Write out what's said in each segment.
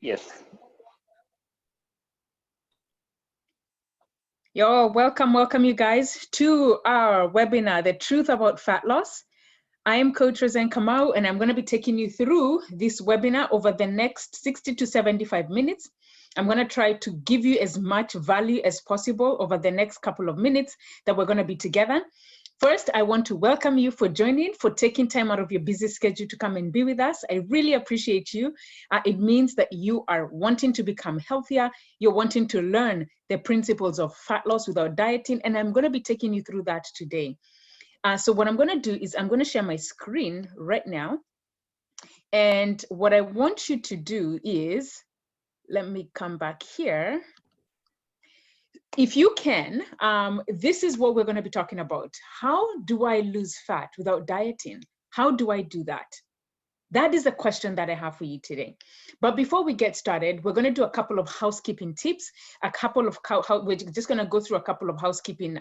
Yes. Welcome you guys to our webinar, The Truth About Fat Loss. I am Coach Roseanne Kamau, and I'm going to be taking you through this webinar over the next 60 to 75 minutes. I'm going to try to give you as much value as possible over the next couple of minutes that we're going to be together. First, I want to welcome you for joining, for taking time out of your busy schedule to come and be with us. I really appreciate you. It means that you are wanting to become healthier. You're wanting to learn the principles of fat loss without dieting, and I'm going to be taking you through that today. So what I'm going to do is I'm going to share my screen right now. And what I want you to do is, let me come back here. If you can, this is what we're going to be talking about. How do I lose fat without dieting? How do I do that? That is the question that I have for you today. But before we get started, we're going to do a couple of housekeeping tips, we're just going to go through a couple of housekeeping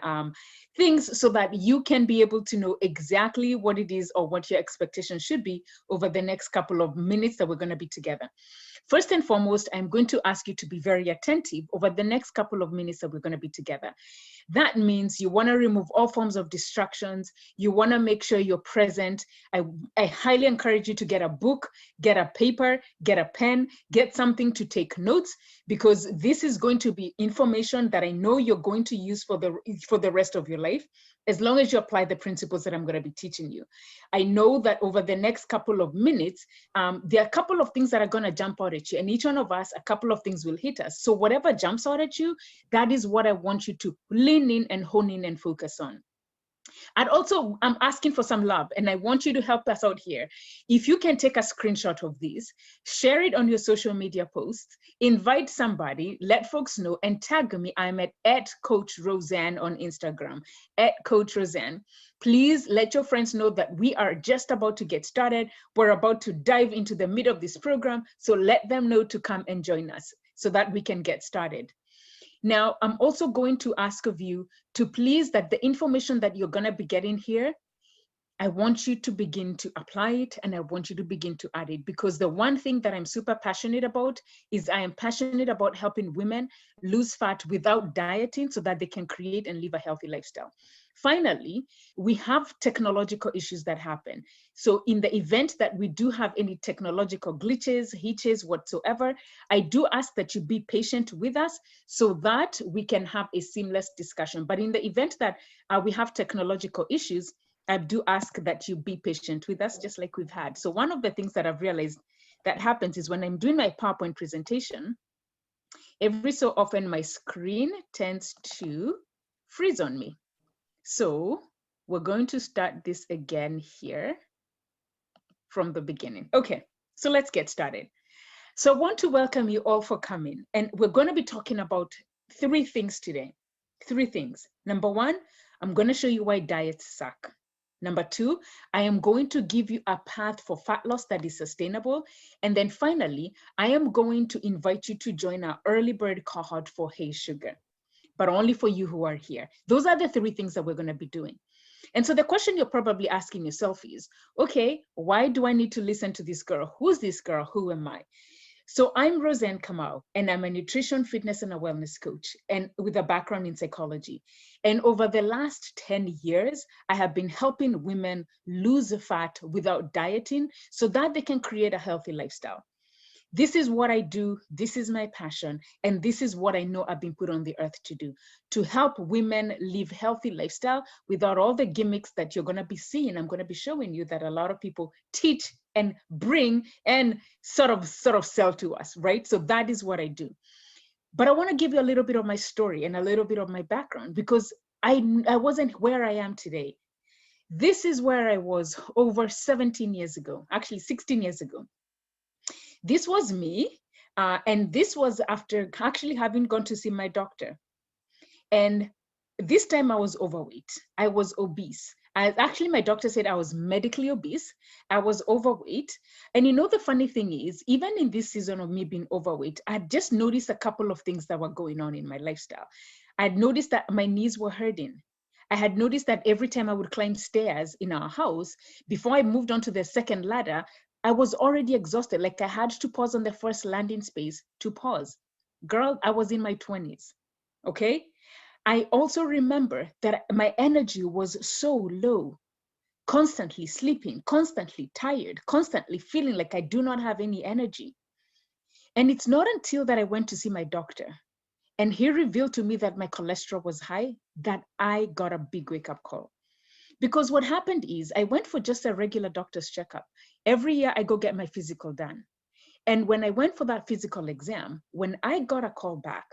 things so that you can be able to know exactly what it is or what your expectations should be over the next couple of minutes that we're going to be together. First and foremost, I'm going to ask you to be very attentive over the next couple of minutes that we're going to be together. That means you want to remove all forms of distractions. You want to make sure you're present. I highly encourage you to get a book, get a paper, get a pen, get something to take notes, because this is going to be information that I know you're going to use for the rest of your life, as long as you apply the principles that I'm going to be teaching you. I know that over the next couple of minutes, there are a couple of things that are going to jump out at you, and each one of us, a couple of things will hit us. So whatever jumps out at you, that is what I want you to lean in and hone in and focus on. I'm asking for some love, and I want you to help us out here. If you can take a screenshot of this, share it on your social media posts, invite somebody, let folks know, and tag me. I'm at Coach Roseanne on Instagram, at Coach Roseanne. Please let your friends know that we are just about to get started. We're about to dive into the middle of this program, so let them know to come and join us so that we can get started. Now, I'm also going to ask of you to please, that the information that you're going to be getting here, I want you to begin to apply it, and I want you to begin to add it, because the one thing that I'm super passionate about is I am passionate about helping women lose fat without dieting so that they can create and live a healthy lifestyle. Finally, we have technological issues that happen. So in the event that we do have any technological glitches, hitches, whatsoever, I do ask that you be patient with us so that we can have a seamless discussion. But in the event that we have technological issues, I do ask that you be patient with us, just like we've had. So one of the things that I've realized that happens is when I'm doing my PowerPoint presentation, every so often my screen tends to freeze on me. So we're going to start this again here from the beginning. Okay, so let's get started. So I want to welcome you all for coming. And we're going to be talking about three things today. Three things. Number one, I'm going to show you why diets suck. Number two, I am going to give you a path for fat loss that is sustainable. And then finally, I am going to invite you to join our early bird cohort for Hey Sugar, but only for you who are here. Those are the three things that we're going to be doing. And so the question you're probably asking yourself is, okay, why do I need to listen to this girl? Who's this girl? Who am I? So I'm Roseanne Kamau, and I'm a nutrition, fitness, and a wellness coach, and with a background in psychology. And over the last 10 years, I have been helping women lose fat without dieting so that they can create a healthy lifestyle. This is what I do. This is my passion. And this is what I know I've been put on the earth to do, to help women live healthy lifestyle without all the gimmicks that you're going to be seeing. I'm going to be showing you that a lot of people teach and bring and sort of sell to us, right? So that is what I do. But I want to give you a little bit of my story and a little bit of my background, because I wasn't where I am today. This is where I was over 17 years ago, actually 16 years ago. This was me, and this was after actually having gone to see my doctor. And this time I was overweight. I was obese. Actually, my doctor said I was medically obese. I was overweight. And you know, the funny thing is, even in this season of me being overweight, I just noticed a couple of things that were going on in my lifestyle. I'd noticed that my knees were hurting. I had noticed that every time I would climb stairs in our house, before I moved on to the second ladder, I was already exhausted. Like I had to pause on the first landing space to pause. Girl, I was in my 20s. Okay. I also remember that my energy was so low, constantly sleeping, constantly tired, constantly feeling like I do not have any energy. And it's not until that I went to see my doctor and he revealed to me that my cholesterol was high that I got a big wake up call. Because what happened is I went for just a regular doctor's checkup. Every year I go get my physical done. And when I went for that physical exam, when I got a call back,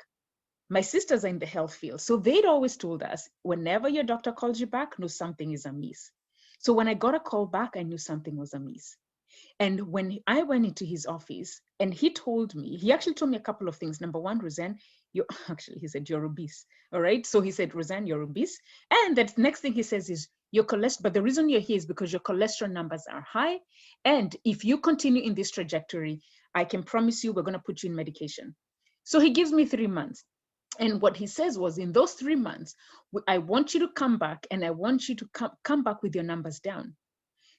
my sisters are in the health field. So they'd always told us, whenever your doctor calls you back, know something is amiss. So when I got a call back, I knew something was amiss. And when I went into his office and he told me, he actually told me a couple of things. Number one, Roseanne, you actually, he said, you're obese. All right. So he said, Roseanne, you're obese. And the next thing he says is, your cholesterol, but the reason you're here is because your cholesterol numbers are high. And if you continue in this trajectory, I can promise you we're going to put you in medication. So he gives me 3 months. And what he says was, in those 3 months, I want you to come back and I want you to come back with your numbers down.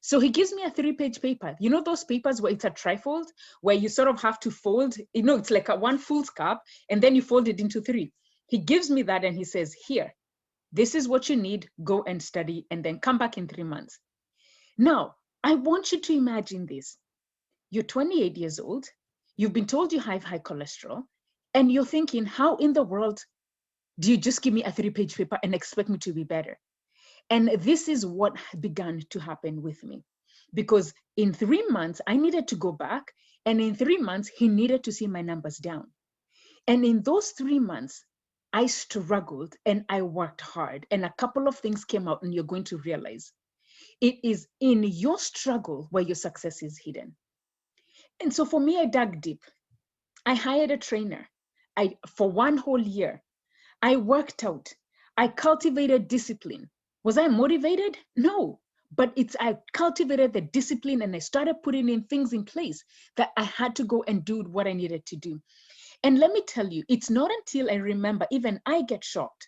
So he gives me a 3-page paper. You know those papers where it's a trifold, where you sort of have to fold, it's like a one foolscap, and then you fold it into 3. He gives me that and he says, here, this is what you need, go and study, and then come back in 3 months. Now, I want you to imagine this. You're 28 years old, you've been told you have high cholesterol, and you're thinking, how in the world do you just give me a 3-page paper and expect me to be better? And this is what began to happen with me, because in 3 months, I needed to go back. And in 3 months, he needed to see my numbers down. And in those 3 months, I struggled and I worked hard. And a couple of things came out, and you're going to realize it is in your struggle where your success is hidden. And so for me, I dug deep. I hired a trainer. For 1 whole year, I worked out. I cultivated discipline. Was I motivated? No, but I cultivated the discipline and I started putting in things in place that I had to go and do what I needed to do. And let me tell you, it's not until I remember, even I get shocked,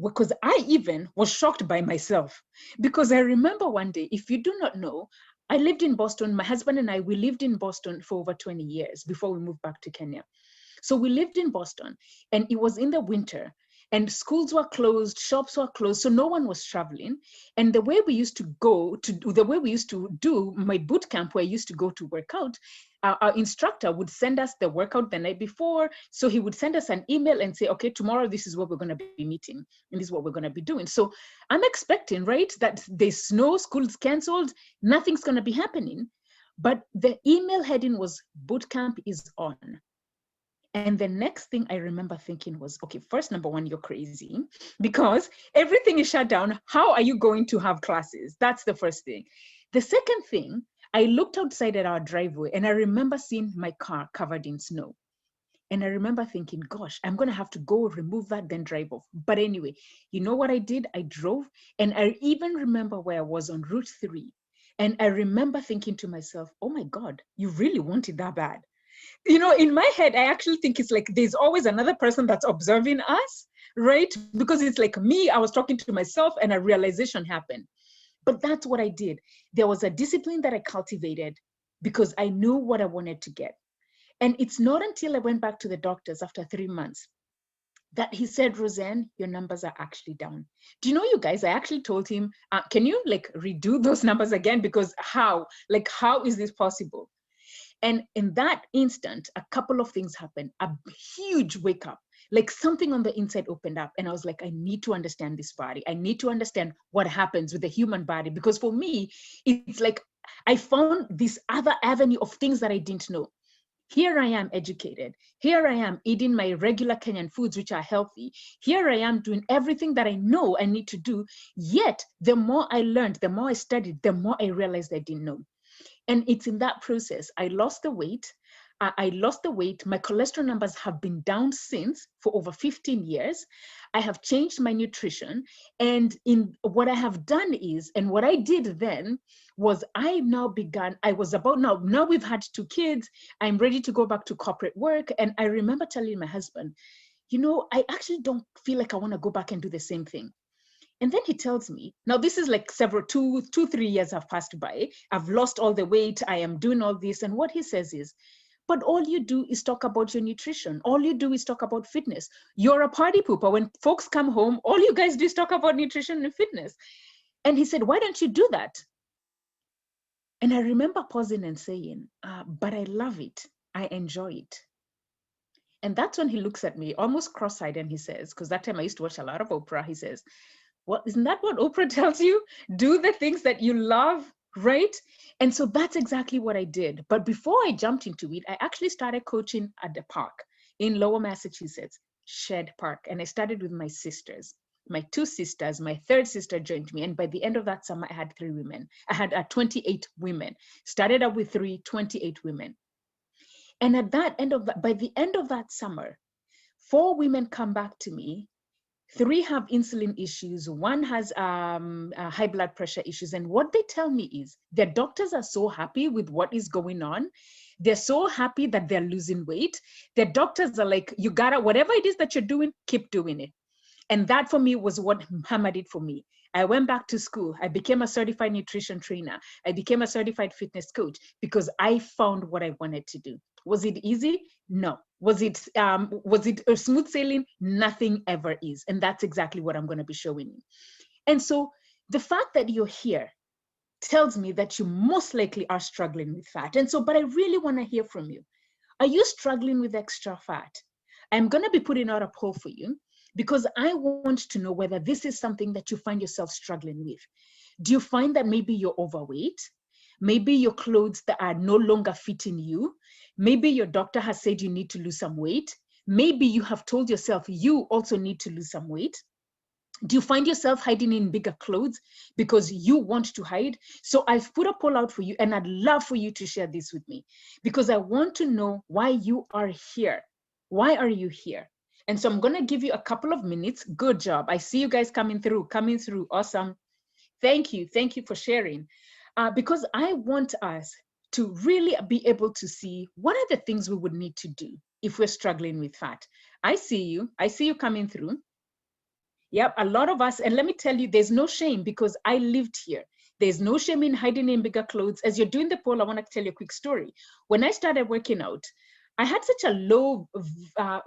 because I even was shocked by myself. Because I remember one day, if you do not know, I lived in Boston. My husband and I, we lived in Boston for over 20 years before we moved back to Kenya. So we lived in Boston and it was in the winter and schools were closed, shops were closed, so no one was traveling. And the way we used to do my boot camp, where I used to go to work out, our instructor would send us the workout the night before. So he would send us an email and say, okay, tomorrow, this is what we're going to be meeting and this is what we're going to be doing. So I'm expecting, right, that there's snow, school's canceled, nothing's going to be happening. But the email heading was boot camp is on. And the next thing I remember thinking was, okay, first, number one, you're crazy because everything is shut down. How are you going to have classes? That's the first thing. The second thing, I looked outside at our driveway and I remember seeing my car covered in snow. And I remember thinking, gosh, I'm going to have to go remove that, then drive off. But anyway, you know what I did? I drove, and I even remember where I was on Route 3. And I remember thinking to myself, oh my God, you really want it that bad? In my head, I actually think it's like there's always another person that's observing us, right? Because it's like me, I was talking to myself and a realization happened. But that's what I did. There was a discipline that I cultivated because I knew what I wanted to get. And it's not until I went back to the doctors after 3 months that he said, Roseanne, your numbers are actually down. Do you know, you guys, I actually told him, can you redo those numbers again? Because how is this possible? And in that instant, a couple of things happened. A huge wake up, like something on the inside opened up. And I was like, I need to understand this body. I need to understand what happens with the human body. Because for me, it's like I found this other avenue of things that I didn't know. Here I am educated. Here I am eating my regular Kenyan foods, which are healthy. Here I am doing everything that I know I need to do. Yet, the more I learned, the more I studied, the more I realized I didn't know. And it's in that process, I lost the weight. My cholesterol numbers have been down since for over 15 years. I have changed my nutrition. And in what I have done is, and what I did then was now we've had 2 kids. I'm ready to go back to corporate work. And I remember telling my husband, I actually don't feel like I want to go back and do the same thing. And then he tells me, now this is like 3 years have passed by. I've lost all the weight. I am doing all this. And what he says is, but all you do is talk about your nutrition. All you do is talk about fitness. You're a party pooper. When folks come home, all you guys do is talk about nutrition and fitness. And he said, why don't you do that? And I remember pausing and saying, but I love it. I enjoy it. And that's when he looks at me almost cross-eyed and he says, because that time I used to watch a lot of Oprah, he says, well, isn't that what Oprah tells you? Do the things that you love, right? And so that's exactly what I did. But before I jumped into it, I actually started coaching at the park in Lower Massachusetts, Shed Park. And I started with my sisters, my 2 sisters, my 3rd sister joined me. And by the end of that summer, I had 3 women. I had 28 women. Started out with 3, 28 women. And at that end of that, by the end of that summer, 4 women come back to me. 3 have insulin issues. 1 has high blood pressure issues. And what they tell me is their doctors are so happy with what is going on. They're so happy that they're losing weight. Their doctors are like, you gotta, whatever it is that you're doing, keep doing it. And that for me was what hammered it for me. I went back to school. I became a certified nutrition trainer. I became a certified fitness coach because I found what I wanted to do. Was it easy? No. Was it a smooth sailing? Nothing ever is. And that's exactly what I'm going to be showing you. And so the fact that you're here tells me that you most likely are struggling with fat. And so, but I really want to hear from you. Are you struggling with extra fat? I'm going to be putting out a poll for you because I want to know whether this is something that you find yourself struggling with. Do you find that maybe you're overweight? Maybe your clothes that are no longer fitting you. Maybe your doctor has said you need to lose some weight. Maybe you have told yourself you also need to lose some weight. Do you find yourself hiding in bigger clothes because you want to hide? So I've put a poll out for you and I'd love for you to share this with me because I want to know why you are here. Why are you here? And so I'm going to give you a couple of minutes. Good job. I see you guys coming through. Awesome. Thank you. Thank you for sharing. Because I want us to really be able to see what are the things we would need to do if we're struggling with fat. I see you coming through. Yep, a lot of us, and let me tell you, there's no shame because I lived here. There's no shame in hiding in bigger clothes. As you're doing the poll, I want to tell you a quick story. When I started working out, I had such a low,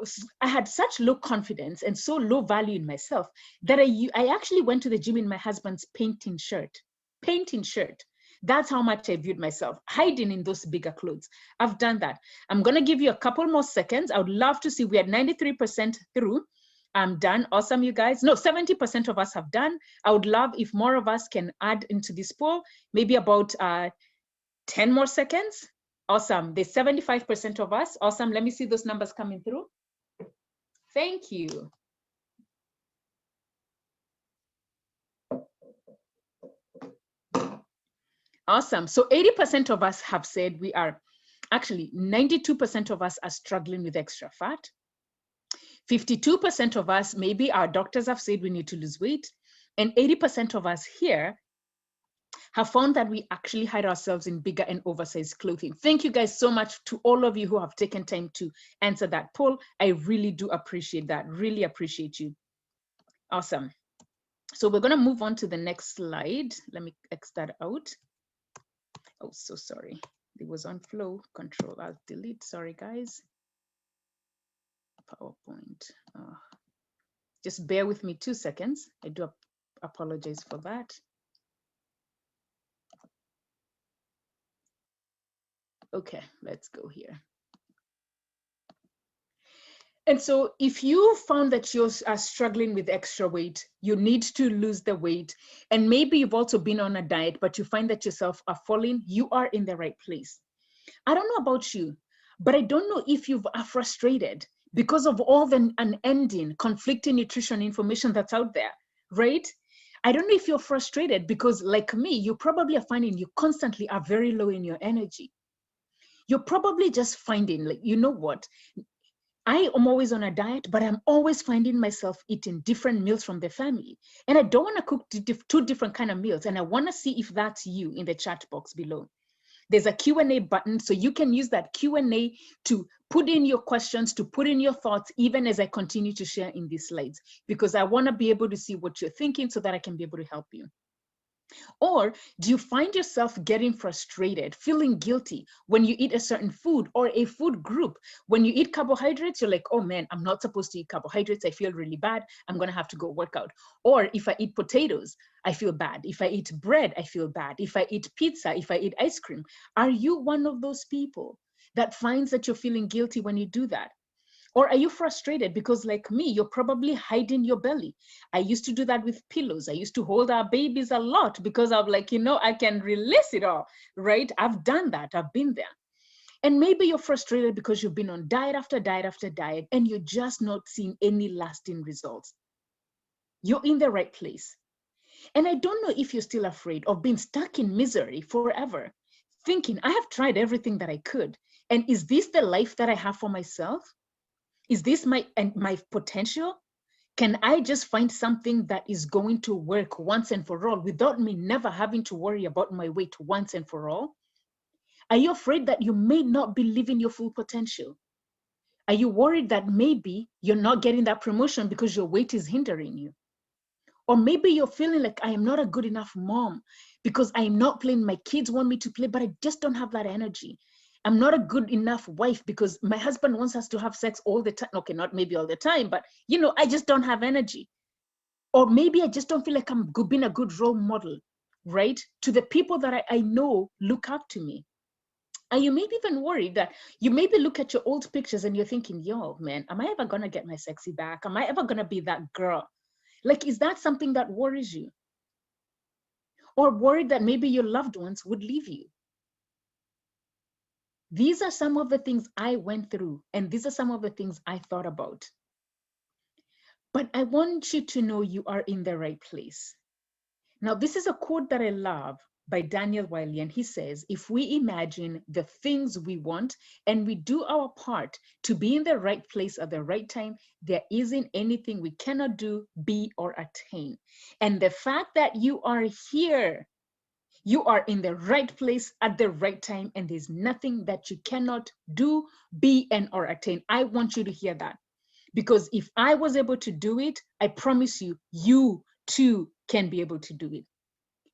such low confidence and so low value in myself that I actually went to the gym in my husband's painting shirt. That's how much I viewed myself, hiding in those bigger clothes. I've done that. I'm going to give you a couple more seconds. I would love to see, we are 93% through. I'm done. Awesome, you guys. No, 70% of us have done. I would love if more of us can add into this poll, maybe about 10 more seconds. Awesome. There's 75% of us. Awesome. Let me see those numbers coming through. Thank you. Awesome. So 80% of us have said we are, actually 92% of us are struggling with extra fat. 52% of us, maybe our doctors have said we need to lose weight. And 80% of us here have found that we actually hide ourselves in bigger and oversized clothing. Thank you guys so much to all of you who have taken time to answer that poll. I really do appreciate that. Really appreciate you. Awesome. So we're going to move on to the next slide. Let me X that out. Oh, so sorry. It was on flow. Control Alt Delete. Sorry, guys. PowerPoint. Just bear with me 2 seconds. I do apologize for that. Okay, let's go here. And so if you found that you are struggling with extra weight, you need to lose the weight, and maybe you've also been on a diet, but you find that yourself are falling, you are in the right place. I don't know about you, but I don't know if you are frustrated because of all the unending conflicting nutrition information that's out there, right? I don't know if you're frustrated because, like me, you probably are finding you constantly are very low in your energy. You're probably just finding, like, you know what? I am always on a diet, but I'm always finding myself eating different meals from the family. And I don't want to cook two different kind of meals. And I want to see if that's you in the chat box below. There's a Q&A button, so you can use that Q&A to put in your questions, to put in your thoughts, even as I continue to share in these slides, because I want to be able to see what you're thinking so that I can be able to help you. Or do you find yourself getting frustrated, feeling guilty when you eat a certain food or a food group? When you eat carbohydrates, you're like, oh man, I'm not supposed to eat carbohydrates. I feel really bad. I'm going to have to go work out. Or if I eat potatoes, I feel bad. If I eat bread, I feel bad. If I eat pizza, if I eat ice cream, are you one of those people that finds that you're feeling guilty when you do that? Or are you frustrated because, like me, you're probably hiding your belly? I used to do that with pillows. I used to hold our babies a lot because I'm like, I can release it all, right? I've done that. I've been there. And maybe you're frustrated because you've been on diet after diet after diet and you're just not seeing any lasting results. You're in the right place. And I don't know if you're still afraid of being stuck in misery forever, thinking, I have tried everything that I could. And is this the life that I have for myself? Is this my potential? Can I just find something that is going to work once and for all without me never having to worry about my weight once and for all? Are you afraid that you may not be living your full potential? Are you worried that maybe you're not getting that promotion because your weight is hindering you? Or maybe you're feeling like, I am not a good enough mom because I am not playing. My kids want me to play, but I just don't have that energy. I'm not a good enough wife because my husband wants us to have sex all the time. Okay, not maybe all the time, but I just don't have energy. Or maybe I just don't feel like I'm being a good role model, right? To the people that I know look up to me. And you may be even worried that you maybe look at your old pictures and you're thinking, yo, man, am I ever going to get my sexy back? Am I ever going to be that girl? Like, is that something that worries you? Or worried that maybe your loved ones would leave you? These are some of the things I went through, and these are some of the things I thought about. But I want you to know you are in the right place. Now, this is a quote that I love by Daniel Wiley, and he says, if we imagine the things we want and we do our part to be in the right place at the right time, there isn't anything we cannot do, be, or attain. And the fact that you are here, you are in the right place at the right time, and there's nothing that you cannot do, be, and or attain. I want you to hear that, because if I was able to do it, I promise you, you too can be able to do it.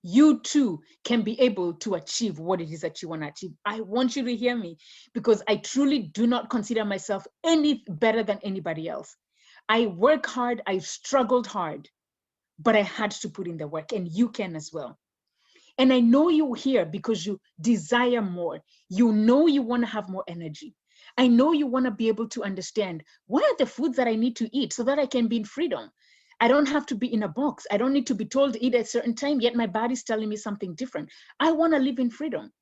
You too can be able to achieve what it is that you want to achieve. I want you to hear me, because I truly do not consider myself any better than anybody else. I work hard, I've struggled hard, but I had to put in the work, and you can as well. And I know you're here because you desire more. You know you want to have more energy. I know you want to be able to understand what are the foods that I need to eat so that I can be in freedom. I don't have to be in a box. I don't need to be told to eat at a certain time, yet my body's telling me something different. I want to live in freedom.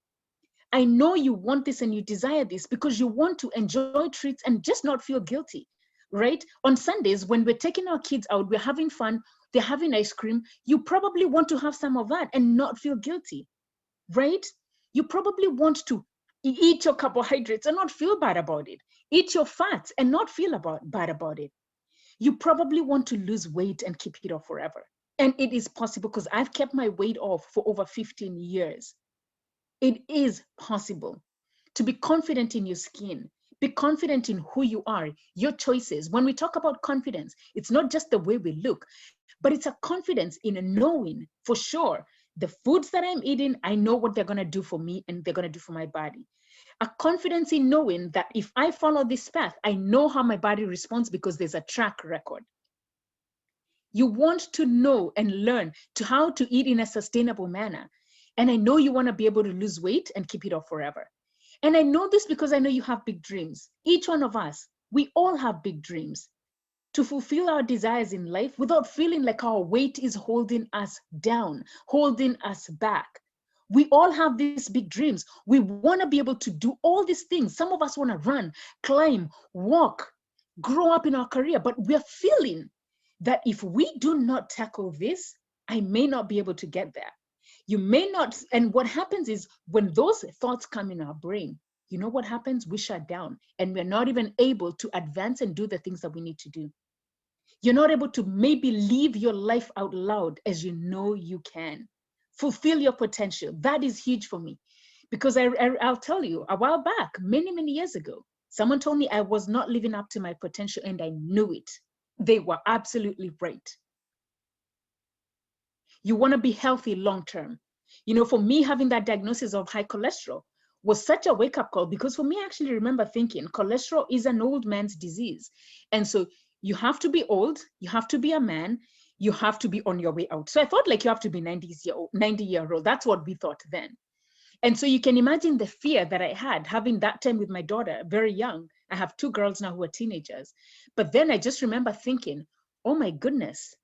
I know you want this and you desire this because you want to enjoy treats and just not feel guilty, right? On Sundays, when we're taking our kids out, we're having fun, they're having ice cream, you probably want to have some of that and not feel guilty, right? You probably want to eat your carbohydrates and not feel bad about it. Eat your fats and not feel bad about it. You probably want to lose weight and keep it off forever. And it is possible because I've kept my weight off for over 15 years. It is possible to be confident in your skin, be confident in who you are, your choices. When we talk about confidence, it's not just the way we look, but it's a confidence in knowing for sure the foods that I'm eating, I know what they're going to do for me and they're going to do for my body. A confidence in knowing that if I follow this path, I know how my body responds because there's a track record. You want to know and learn to how to eat in a sustainable manner. And I know you want to be able to lose weight and keep it off forever. And I know this because I know you have big dreams. Each one of us, we all have big dreams to fulfill our desires in life without feeling like our weight is holding us down, holding us back. We all have these big dreams. We want to be able to do all these things. Some of us want to run, climb, walk, grow up in our career, but we're feeling that if we do not tackle this, I may not be able to get there. You may not, and what happens is when those thoughts come in our brain, you know what happens? We shut down and we're not even able to advance and do the things that we need to do. You're not able to maybe live your life out loud as you know you can. Fulfill your potential. That is huge for me Because I'll tell you, a while back, many years ago, someone told me I was not living up to my potential, and I knew it. They were absolutely right. You want to be healthy long term. You know, for me, having that diagnosis of high cholesterol was such a wake up call, because for me, I actually remember thinking cholesterol is an old man's disease. And so you have to be old, you have to be a man, you have to be on your way out. So I thought like you have to be 90-year-old. That's what we thought then. And so you can imagine the fear that I had having that time with my daughter, very young. I have 2 girls now who are teenagers. But then I just remember thinking, oh my goodness,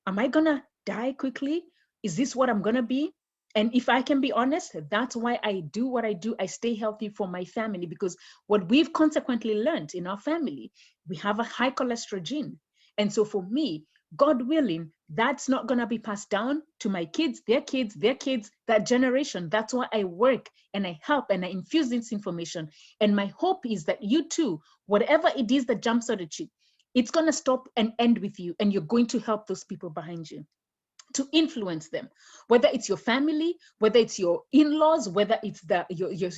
am I gonna die quickly? Is this what I'm gonna be? And if I can be honest, that's why I do what I do. I stay healthy for my family, because what we've consequently learned in our family, we have a high cholesterol gene. And so for me, God willing, that's not going to be passed down to my kids, their kids, their kids, that generation. That's why I work and I help and I infuse this information. And my hope is that you too, whatever it is that jumps out at you, it's going to stop and end with you, and you're going to help those people behind you, to influence them, whether it's your family, whether it's your in-laws, whether it's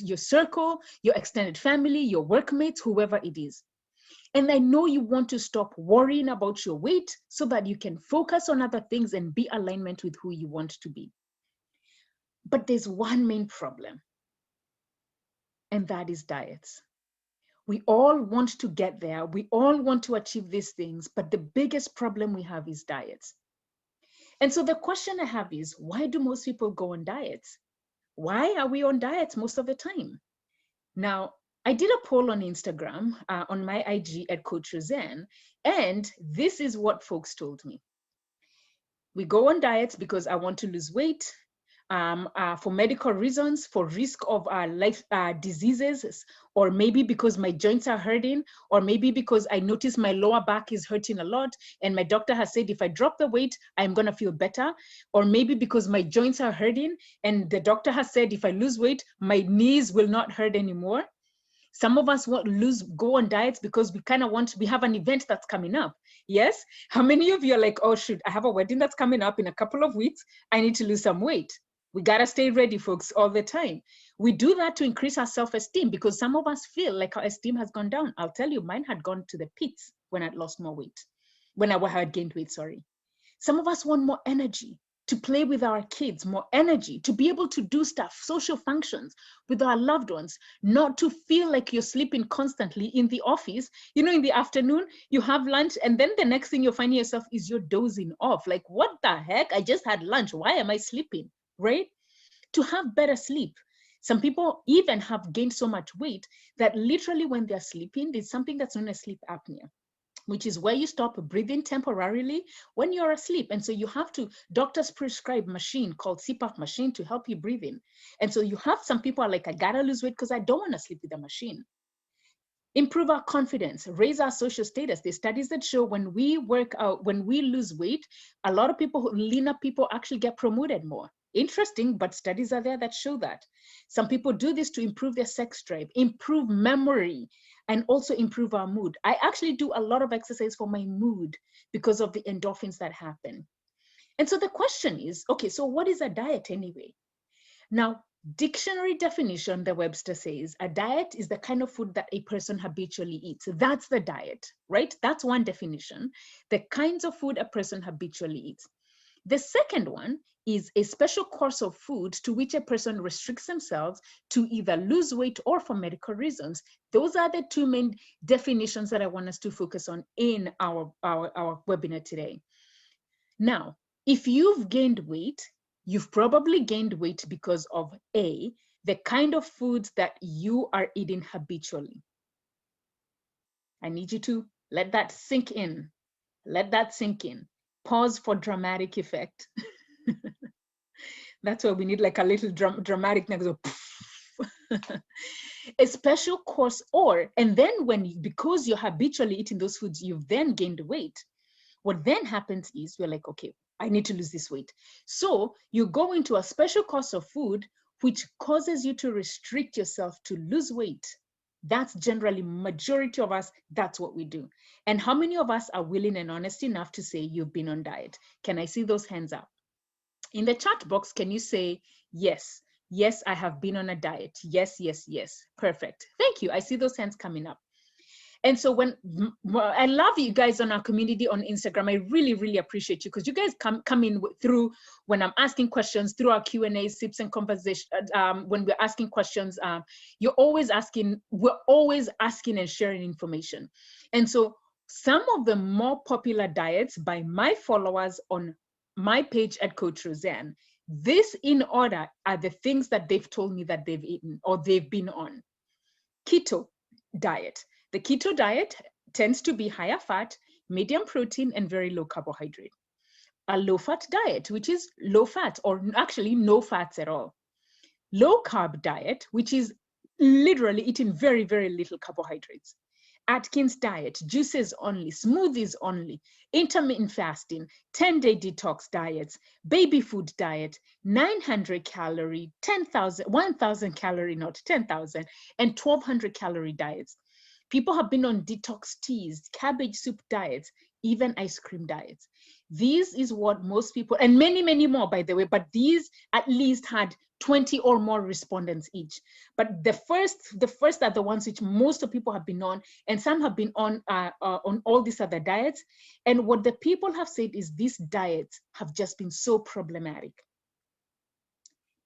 your circle, your extended family, your workmates, whoever it is. And I know you want to stop worrying about your weight so that you can focus on other things and be alignment with who you want to be. But there's one main problem, and that is diets. We all want to get there. We all want to achieve these things, but the biggest problem we have is diets. And so the question I have is, why do most people go on diets? Why are we on diets most of the time? Now, I did a poll on Instagram, on my IG at Coach Roseanne, and this is what folks told me. We go on diets because I want to lose weight, for medical reasons, for risk of life diseases, or maybe because my joints are hurting, or maybe because I notice my lower back is hurting a lot, and my doctor has said if I drop the weight, I'm gonna feel better, or maybe because my joints are hurting, and the doctor has said if I lose weight, my knees will not hurt anymore. Some of us go on diets because we have an event that's coming up. Yes? How many of you are like, oh, shoot, I have a wedding that's coming up in a couple of weeks. I need to lose some weight. We got to stay ready, folks, all the time. We do that to increase our self-esteem, because some of us feel like our esteem has gone down. I'll tell you, mine had gone to the pits when I'd lost more weight, when I had gained weight, sorry. Some of us want more energy to play with our kids, more energy to be able to do stuff, social functions with our loved ones, not to feel like you're sleeping constantly in the office. You know, in the afternoon, you have lunch, and then the next thing you're finding yourself is you're dozing off. Like, what the heck? I just had lunch. Why am I sleeping? Right? To have better sleep. Some people even have gained so much weight that literally when they're sleeping, there's something that's known as sleep apnea, which is where you stop breathing temporarily when you're asleep. And so you have to, doctors prescribe machine called CPAP machine to help you breathe in. And so you have some people are like, I gotta lose weight because I don't want to sleep with a machine. Improve our confidence, raise our social status. There's studies that show when we work out, when we lose weight, a lot of people, leaner people actually get promoted more. Interesting, but studies are there that show that. Some people do this to improve their sex drive, improve memory, and also improve our mood. I actually do a lot of exercise for my mood because of the endorphins that happen. And so the question is, okay, so what is a diet anyway? Now, dictionary definition, the Webster says, a diet is the kind of food that a person habitually eats. That's the diet, right? That's one definition, the kinds of food a person habitually eats. The second one is a special course of food to which a person restricts themselves to either lose weight or for medical reasons. Those are the two main definitions that I want us to focus on in our webinar today. Now, if you've gained weight, you've probably gained weight because of A, the kind of foods that you are eating habitually. I need you to let that sink in. Let that sink in. Pause for dramatic effect. That's why we need like a little dramatic next. A special course, and then because you're habitually eating those foods, you've then gained weight. What then happens is you're like, okay, I need to lose this weight. So you go into a special course of food, which causes you to restrict yourself to lose weight. That's generally majority of us, that's what we do. And how many of us are willing and honest enough to say you've been on diet? Can I see those hands up? In the chat box, can you say, yes, Yes, I have been on a diet. Yes, yes, yes. Perfect. Thank you. I see those hands coming up. And so I love you guys on our community on Instagram. I really, really appreciate you because you guys come in through when I'm asking questions, through our Q&A, sips and conversation. When we're asking questions, we're always asking and sharing information. And so some of the more popular diets by my followers on my page at Coach Roseanne, this in order are the things that they've told me that they've eaten or they've been on. Keto diet. The keto diet tends to be higher fat, medium protein, and very low carbohydrate. A low fat diet, which is low fat or actually no fats at all. Low carb diet, which is literally eating very, very little carbohydrates. Atkins diet, juices only, smoothies only, intermittent fasting, 10-day detox diets, baby food diet, 900 calorie, 1,000 calorie, not 10,000, and 1,200 calorie diets. People have been on detox teas, cabbage soup diets, even ice cream diets. This is what most people, and many, many more, by the way, but these at least had 20 or more respondents each. But the first are the ones which most of people have been on, and some have been on all these other diets. And what the people have said is these diets have just been so problematic.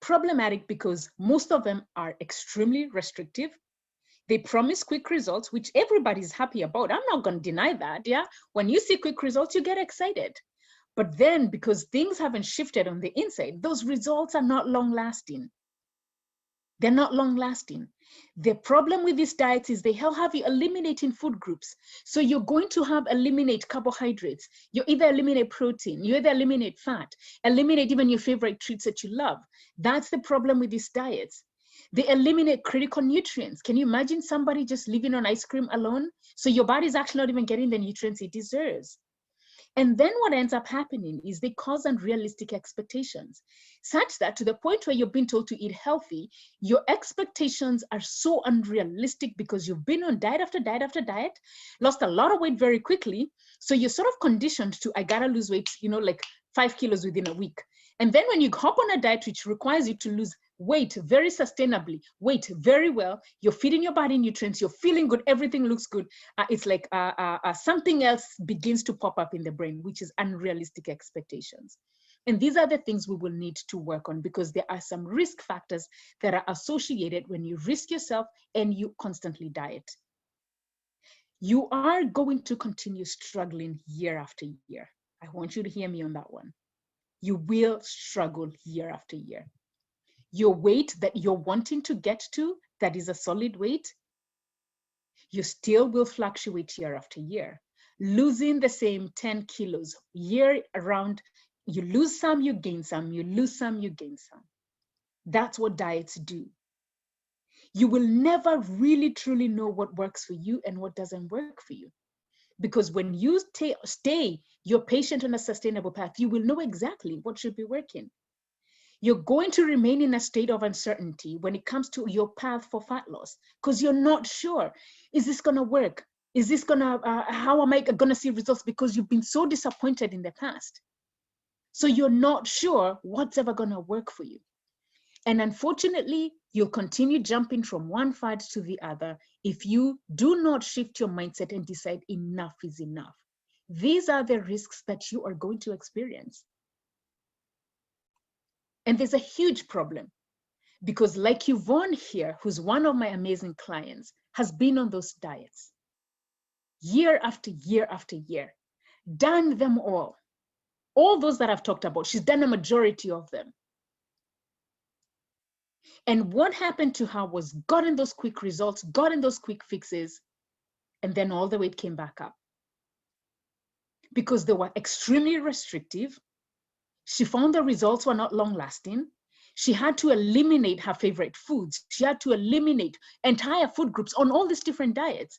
Problematic because most of them are extremely restrictive. They promise quick results, which everybody's happy about. I'm not going to deny that. Yeah. When you see quick results, you get excited. But then because things haven't shifted on the inside, those results are not long lasting. They're not long lasting. The problem with these diets is they have you eliminating food groups. So you're going to eliminate carbohydrates. You either eliminate protein, you either eliminate fat, eliminate even your favorite treats that you love. That's the problem with these diets. They eliminate critical nutrients. Can you imagine somebody just living on ice cream alone? So your body's actually not even getting the nutrients it deserves. And then what ends up happening is they cause unrealistic expectations, such that to the point where you're being told to eat healthy, your expectations are so unrealistic because you've been on diet after diet after diet, lost a lot of weight very quickly. So you're sort of conditioned to, I gotta lose weight, like 5 kilos within a week. And then when you hop on a diet which requires you to lose weight very sustainably, weight very well, you're feeding your body nutrients, you're feeling good, everything looks good. It's like something else begins to pop up in the brain, which is unrealistic expectations. And these are the things we will need to work on because there are some risk factors that are associated when you risk yourself and you constantly diet. You are going to continue struggling year after year. I want you to hear me on that one. You will struggle year after year. Your weight that you're wanting to get to, that is a solid weight, you still will fluctuate year after year. Losing the same 10 kilos year around, you lose some, you gain some, you lose some, you gain some. That's what diets do. You will never really truly know what works for you and what doesn't work for you. Because when you stay your patient on a sustainable path, you will know exactly what should be working. You're going to remain in a state of uncertainty when it comes to your path for fat loss because you're not sure, is this going to work? Is this going to, how am I going to see results? Because you've been so disappointed in the past. So you're not sure what's ever going to work for you. And unfortunately, you'll continue jumping from one fad to the other if you do not shift your mindset and decide enough is enough. These are the risks that you are going to experience. And there's a huge problem because like Yvonne here, who's one of my amazing clients, has been on those diets year after year after year, done them all those that I've talked about, she's done a majority of them. And what happened to her was gotten those quick results, gotten those quick fixes, and then all the weight came back up because they were extremely restrictive. She found the results were not long lasting. She had to eliminate her favorite foods. She had to eliminate entire food groups on all these different diets.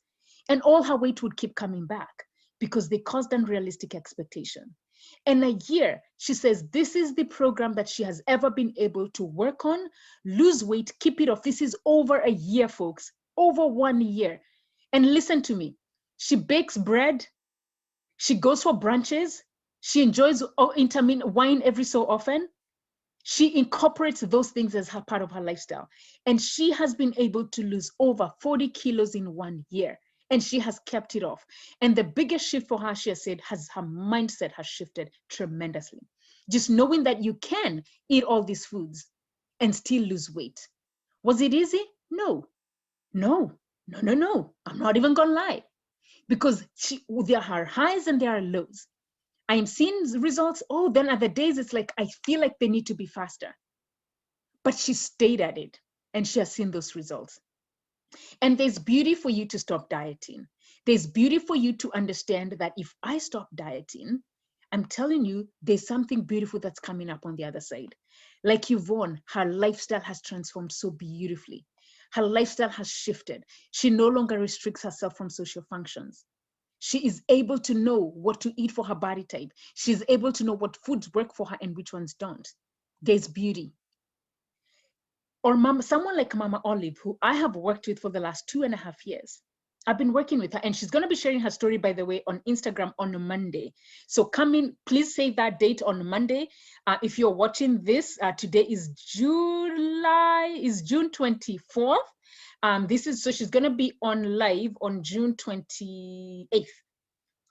And all her weight would keep coming back because they caused unrealistic expectation. In a year, she says this is the program that she has ever been able to work on, lose weight, keep it off. This is over a year, folks, over 1 year. And listen to me, she bakes bread, she goes for brunches, she enjoys intermittent wine every so often. She incorporates those things as her part of her lifestyle. And she has been able to lose over 40 kilos in 1 year. And she has kept it off. And the biggest shift for her, she has said, has her mindset has shifted tremendously. Just knowing that you can eat all these foods and still lose weight. Was it easy? No. I'm not even gonna lie. Because there are highs and there are lows. I am seeing results. Oh, then other days it's like, I feel like they need to be faster. But she stayed at it and she has seen those results. And there's beauty for you to stop dieting. There's beauty for you to understand that if I stop dieting, I'm telling you, there's something beautiful that's coming up on the other side. Like Yvonne, her lifestyle has transformed so beautifully. Her lifestyle has shifted. She no longer restricts herself from social functions. She is able to know what to eat for her body type. She's able to know what foods work for her and which ones don't. There's beauty. Or someone like Mama Olive, who I have worked with for the last 2.5 years. I've been working with her, and she's going to be sharing her story, by the way, on Instagram on a Monday. So come in, please save that date on Monday. If you're watching this, today is June 24th. So she's going to be on live on June 28th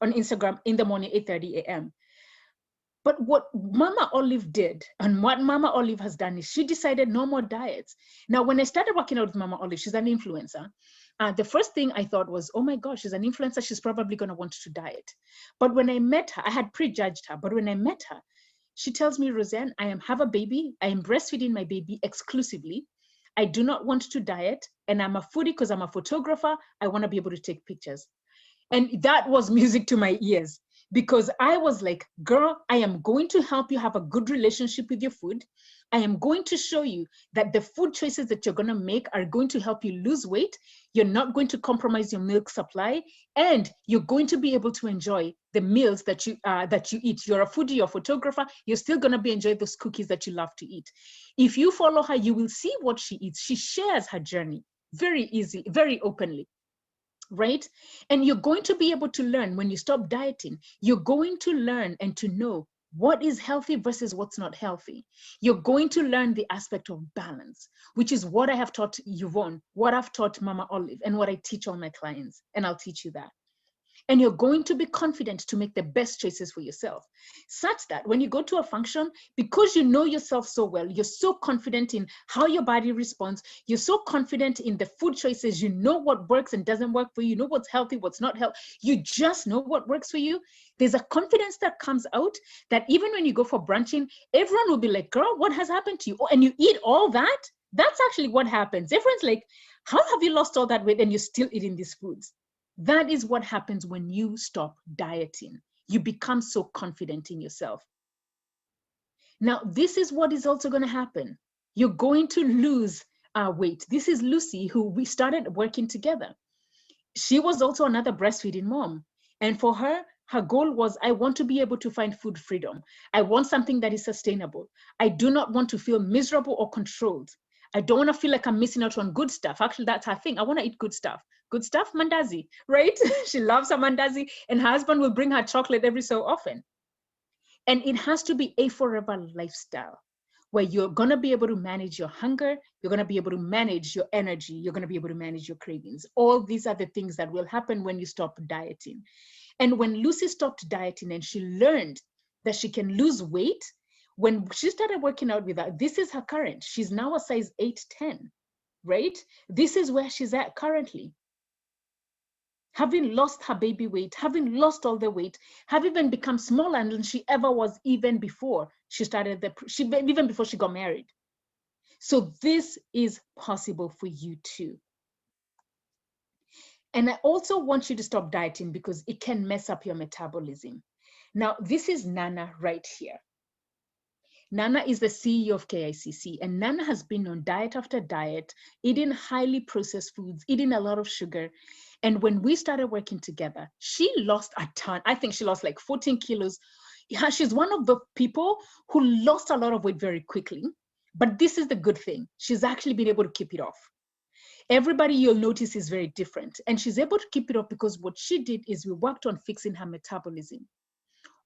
on Instagram in the morning, 8:30 a.m. But what Mama Olive did and what Mama Olive has done is she decided no more diets. Now, when I started working out with Mama Olive, she's an influencer. The first thing I thought was, oh my gosh, she's an influencer. She's probably going to want to diet. But when I met her, I had prejudged her. But when I met her, she tells me, Roseanne, have a baby. I am breastfeeding my baby exclusively. I do not want to diet. And I'm a foodie because I'm a photographer. I want to be able to take pictures. And that was music to my ears. Because I was like, girl, I am going to help you have a good relationship with your food. I am going to show you that the food choices that you're going to make are going to help you lose weight. You're not going to compromise your milk supply, and you're going to be able to enjoy the meals that you eat. You're a foodie, you're a photographer, you're still going to be enjoying those cookies that you love to eat. If you follow her, you will see what she eats. She shares her journey very easily, very openly. Right? And you're going to be able to learn when you stop dieting, you're going to learn and to know what is healthy versus what's not healthy. You're going to learn the aspect of balance, which is what I have taught Yvonne, what I've taught Mama Olive, and what I teach all my clients. And I'll teach you that. And you're going to be confident to make the best choices for yourself, such that when you go to a function, because you know yourself so well, you're so confident in how your body responds, you're so confident in the food choices, you know what works and doesn't work for you, you know what's healthy, what's not healthy, you just know what works for you. There's a confidence that comes out that even when you go for brunching, everyone will be like, girl, what has happened to you? Oh, and you eat all that? That's actually what happens. Everyone's like, how have you lost all that weight and you're still eating these foods? That is what happens when you stop dieting. You become so confident in yourself. Now, this is what is also going to happen. You're going to lose weight. This is Lucy, who we started working together. She was also another breastfeeding mom. And for her, her goal was, I want to be able to find food freedom. I want something that is sustainable. I do not want to feel miserable or controlled. I don't want to feel like I'm missing out on good stuff. Actually, that's her thing. I want to eat good stuff. Good stuff, mandazi, right? She loves her mandazi, and her husband will bring her chocolate every so often. And it has to be a forever lifestyle where you're going to be able to manage your hunger. You're going to be able to manage your energy. You're going to be able to manage your cravings. All these are the things that will happen when you stop dieting. And when Lucy stopped dieting and she learned that she can lose weight, when she started working out with her, this is her current. She's now a size 8-10, right? This is where she's at currently. Having lost her baby weight, having lost all the weight, have even become smaller than she ever was even before she started even before she got married. So this is possible for you too. And I also want you to stop dieting because it can mess up your metabolism. Now, this is Nana right here. Nana is the CEO of KICC, and Nana has been on diet after diet, eating highly processed foods, eating a lot of sugar. And when we started working together, she lost a ton. I think she lost like 14 kilos. Yeah, she's one of the people who lost a lot of weight very quickly. But this is the good thing. She's actually been able to keep it off. Everybody you'll notice is very different. And she's able to keep it off because what she did is we worked on fixing her metabolism,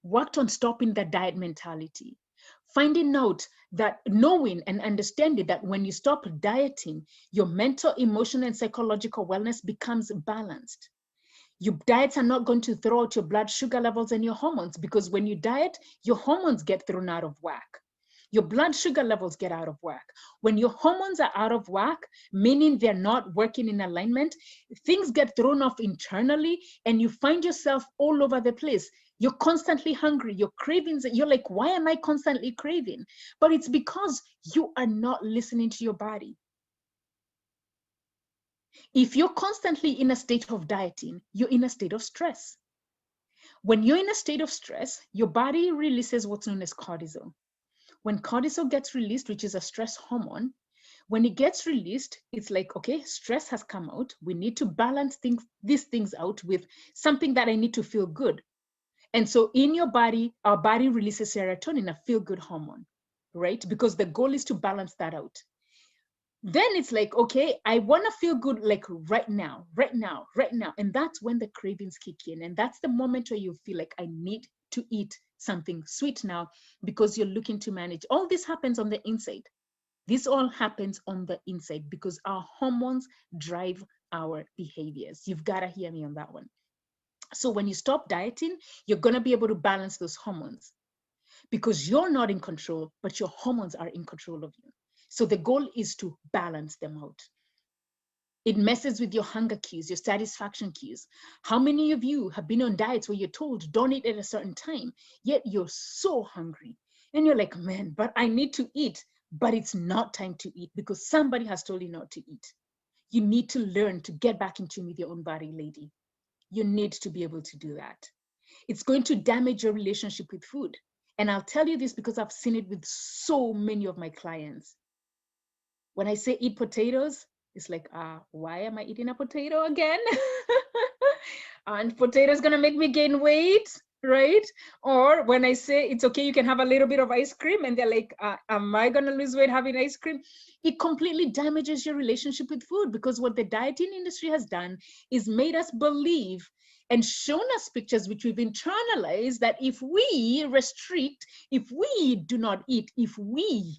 worked on stopping the diet mentality, Finding out that, knowing and understanding that when you stop dieting, your mental, emotional, and psychological wellness becomes balanced. Your diets are not going to throw out your blood sugar levels and your hormones, because when you diet, your hormones get thrown out of whack. Your blood sugar levels get out of whack. When your hormones are out of whack, meaning they're not working in alignment, things get thrown off internally and you find yourself all over the place. You're constantly hungry, your cravings, you're like, why am I constantly craving? But it's because you are not listening to your body. If you're constantly in a state of dieting, you're in a state of stress. When you're in a state of stress, your body releases what's known as cortisol. When cortisol gets released, which is a stress hormone, when it gets released, it's like, okay, stress has come out. We need to balance these things out with something that I need to feel good. And so in your body, our body releases serotonin, a feel-good hormone, right? Because the goal is to balance that out. Then it's like, okay, I want to feel good like right now, right now, right now. And that's when the cravings kick in. And that's the moment where you feel like I need to eat something sweet now because you're looking to manage. All this happens on the inside. This all happens on the inside because our hormones drive our behaviors. You've got to hear me on that one. So when you stop dieting, you're going to be able to balance those hormones because you're not in control, but your hormones are in control of you. So the goal is to balance them out. It messes with your hunger cues, your satisfaction cues. How many of you have been on diets where you're told don't eat at a certain time, yet you're so hungry and you're like, man, but I need to eat, but it's not time to eat because somebody has told you not to eat. You need to learn to get back in tune with your own body, lady. You need to be able to do that. It's going to damage your relationship with food. And I'll tell you this because I've seen it with so many of my clients. When I say eat potatoes, it's like, why am I eating a potato again? And potato is going to make me gain weight, right? Or when I say it's okay, you can have a little bit of ice cream, and they're like, am I going to lose weight having ice cream? It completely damages your relationship with food because what the dieting industry has done is made us believe and shown us pictures which we've internalized that if we restrict, if we do not eat, if we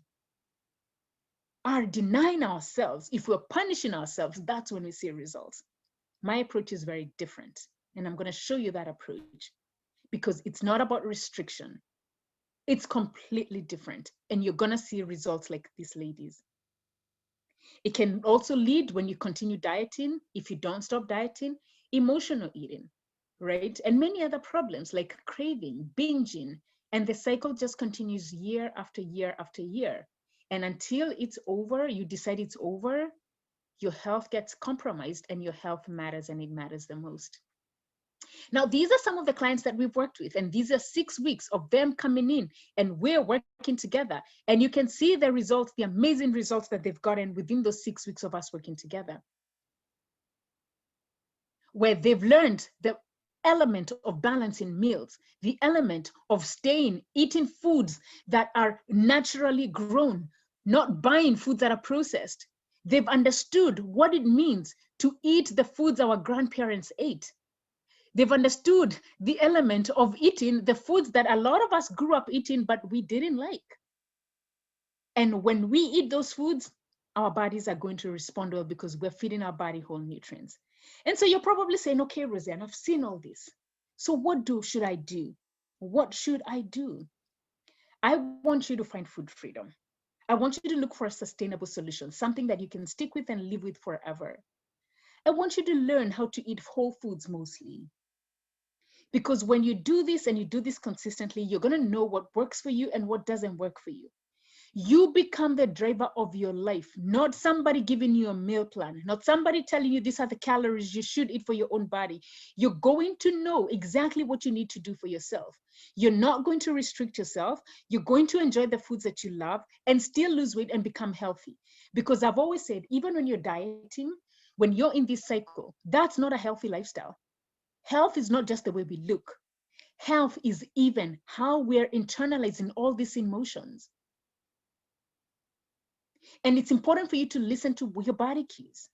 are denying ourselves, if we're punishing ourselves, that's when we see results. My approach is very different. And I'm going to show you that approach because it's not about restriction. It's completely different. And you're going to see results like these ladies. It can also lead, when you continue dieting, if you don't stop dieting, emotional eating, right? And many other problems like craving, binging, and the cycle just continues year after year after year. And until it's over, you decide it's over, your health gets compromised and your health matters, and it matters the most. Now, these are some of the clients that we've worked with, and these are 6 weeks of them coming in and we're working together. And you can see the results, the amazing results that they've gotten within those 6 weeks of us working together, where they've learned the element of balancing meals, the element of eating foods that are naturally grown, not buying foods that are processed. They've understood what it means to eat the foods our grandparents ate. They've understood the element of eating the foods that a lot of us grew up eating, but we didn't like. And when we eat those foods, our bodies are going to respond well because we're feeding our body whole nutrients. And so you're probably saying, okay, Roseanne, I've seen all this. So what should I do? What should I do? I want you to find food freedom. I want you to look for a sustainable solution, something that you can stick with and live with forever. I want you to learn how to eat whole foods mostly. Because when you do this and you do this consistently, you're going to know what works for you and what doesn't work for you. You become the driver of your life, not somebody giving you a meal plan, not somebody telling you these are the calories you should eat for your own body. You're going to know exactly what you need to do for yourself. You're not going to restrict yourself. You're going to enjoy the foods that you love and still lose weight and become healthy. Because I've always said, even when you're dieting, when you're in this cycle, that's not a healthy lifestyle. Health is not just the way we look. Health is even how we're internalizing all these emotions. And it's important for you to listen to your body cues.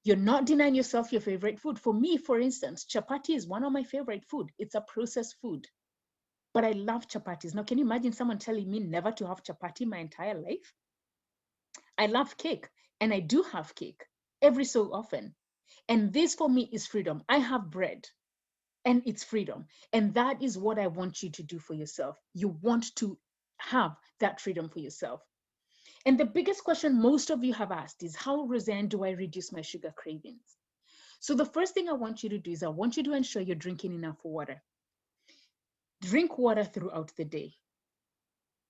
You're not denying yourself your favorite food. For me, for instance, chapati is one of my favorite food. It's a processed food. but I love chapatis. Now, can you imagine someone telling me never to have chapati my entire life? I love cake, and I do have cake every so often. And this for me is freedom. I have bread and it's freedom. And that is what I want you to do for yourself. You want to have that freedom for yourself. And the biggest question most of you have asked is, how, Roseanne, do I reduce my sugar cravings? So the first thing I want you to do is I want you to ensure you're drinking enough water. Drink water throughout the day.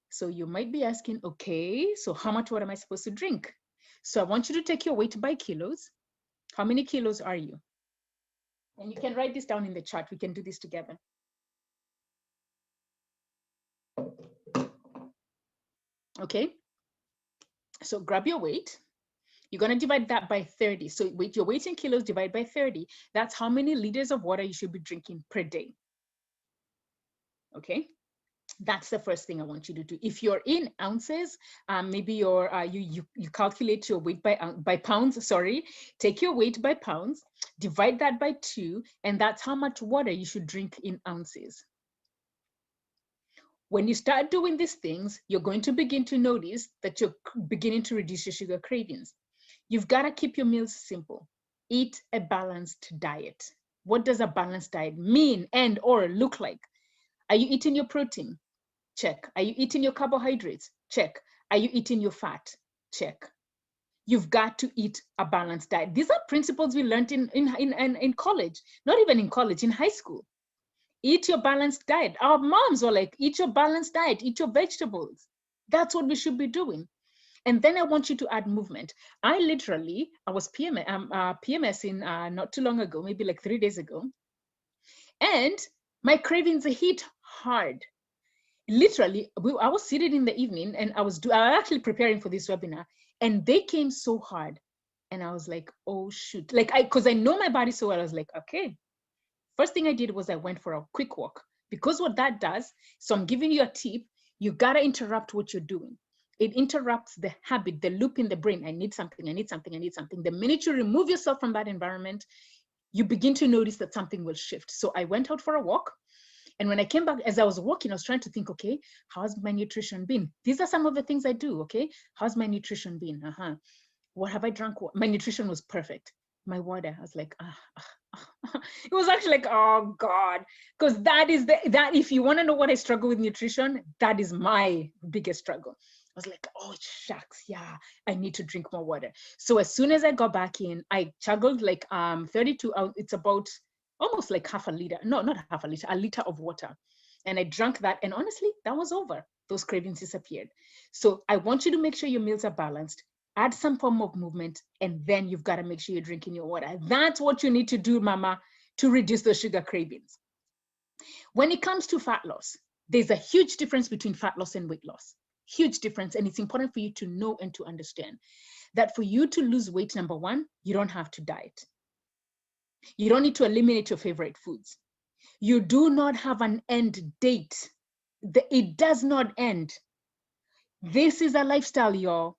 So you might be asking, okay, so how much water am I supposed to drink? So I want you to take your weight by kilos. How many kilos are you? And you can write this down in the chat. We can do this together. Okay. So grab your weight. You're going to divide that by 30. So with your weight in kilos, divide by 30. That's how many liters of water you should be drinking per day. Okay. That's the first thing I want you to do. If you're in ounces, maybe you calculate your weight by pounds, sorry, take your weight by pounds, divide that by 2, and that's how much water you should drink in ounces. When you start doing these things, you're going to begin to notice that you're beginning to reduce your sugar cravings. You've got to keep your meals simple. Eat a balanced diet. What does a balanced diet mean and or look like? Are you eating your protein? Check. Are you eating your carbohydrates? Check. Are you eating your fat? Check. You've got to eat a balanced diet. These are principles we learned in college, not even in college, in high school. Eat your balanced diet. Our moms were like, eat your balanced diet, eat your vegetables. That's what we should be doing. And then I want you to add movement. I was PMSing not too long ago, maybe like 3 days ago. And my cravings hit hard. Literally, I was sitting in the evening and I was actually preparing for this webinar, and they came so hard. And I was like, oh shoot. Like, because I know my body so well, I was like, okay. First thing I did was I went for a quick walk, because what that does, so I'm giving you a tip, you gotta interrupt what you're doing. It interrupts the habit, the loop in the brain. I need something, I need something, I need something. The minute you remove yourself from that environment, you begin to notice that something will shift. So I went out for a walk. And when I came back, as I was walking, I was trying to think, okay, how's my nutrition been? These are some of the things I do, okay? How's my nutrition been? What have I drunk? My nutrition was perfect. My water, I was like, it was actually like, oh God, because that if you want to know what I struggle with nutrition, that is my biggest struggle. I was like, oh shucks, yeah, I need to drink more water. So as soon as I got back in, I chuggled like 32 ounces. It's about almost like half a liter. No, not half a liter, a liter of water. And I drank that, and honestly, that was over. Those cravings disappeared. So I want you to make sure your meals are balanced. Add some form of movement, and then you've got to make sure you're drinking your water. That's what you need to do, mama, to reduce those sugar cravings. When it comes to fat loss, there's a huge difference between fat loss and weight loss. Huge difference. And it's important for you to know and to understand that for you to lose weight, number one, you don't have to diet. You don't need to eliminate your favorite foods. You do not have an end date. It does not end. This is a lifestyle, y'all.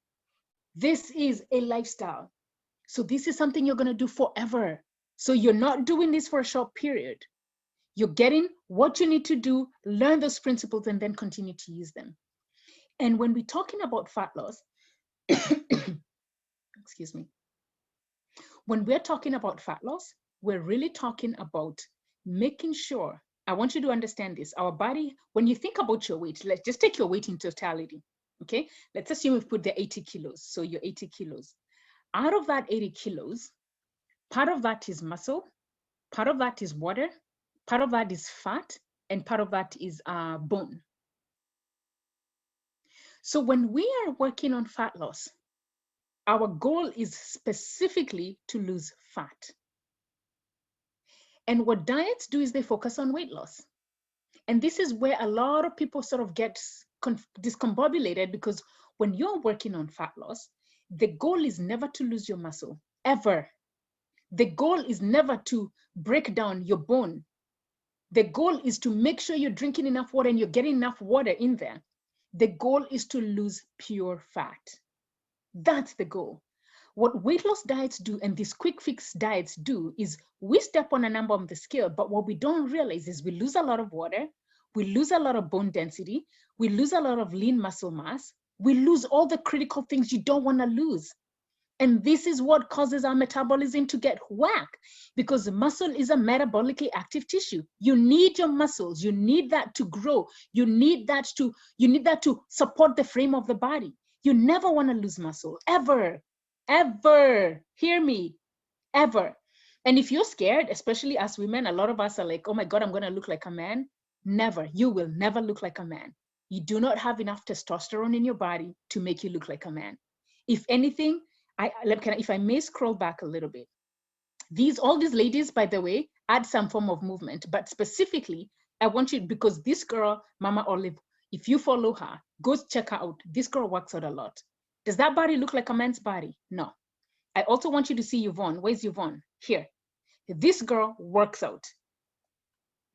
This is a lifestyle. So this is something you're going to do forever. So you're not doing this for a short period. You're getting what you need to do, learn those principles, and then continue to use them. And when we're talking about fat loss, excuse me, when we're talking about fat loss, we're really talking about making sure, I want you to understand this, our body, when you think about your weight, let's just take your weight in totality, okay? Let's assume we've put the 80 kilos, so you're 80 kilos. Out of that 80 kilos, part of that is muscle, part of that is water, part of that is fat, and part of that is bone. So when we are working on fat loss, our goal is specifically to lose fat. And what diets do is they focus on weight loss. And this is where a lot of people sort of get discombobulated, because when you're working on fat loss, the goal is never to lose your muscle, ever. The goal is never to break down your bone. The goal is to make sure you're drinking enough water and you're getting enough water in there. The goal is to lose pure fat. That's the goal. What weight loss diets do and these quick fix diets do is we step on a number on the scale, but what we don't realize is we lose a lot of water, we lose a lot of bone density, we lose a lot of lean muscle mass, we lose all the critical things you don't want to lose. And this is what causes our metabolism to get whacked, because muscle is a metabolically active tissue. You need your muscles, you need that to grow, you need that to support the frame of the body. You never want to lose muscle, ever, ever. Hear me, ever. And if you're scared, especially as women, a lot of us are like, oh my God, I'm going to look like a man. Never, you will never look like a man. You do not have enough testosterone in your body to make you look like a man. If anything, if I may scroll back a little bit, all these ladies, by the way, add some form of movement, but specifically, I want you, because this girl, Mama Olive, if you follow her, go check her out. This girl works out a lot. Does that body look like a man's body? No. I also want you to see Yvonne. Where's Yvonne? Here. This girl works out.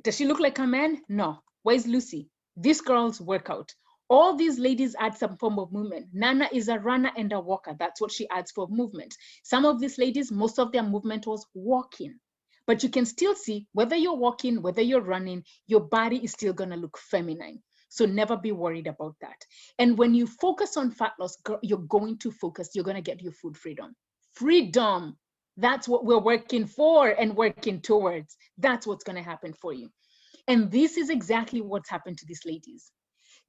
Does she look like a man? No. Where's Lucy? This girl's workout. All these ladies add some form of movement. Nana is a runner and a walker. That's what she adds for movement. Some of these ladies, most of their movement was walking. But you can still see, whether you're walking, whether you're running, your body is still going to look feminine. So never be worried about that. And when you focus on fat loss, you're going to focus, you're going to get your food freedom. Freedom. That's what we're working for and working towards. That's what's going to happen for you. And this is exactly what's happened to these ladies.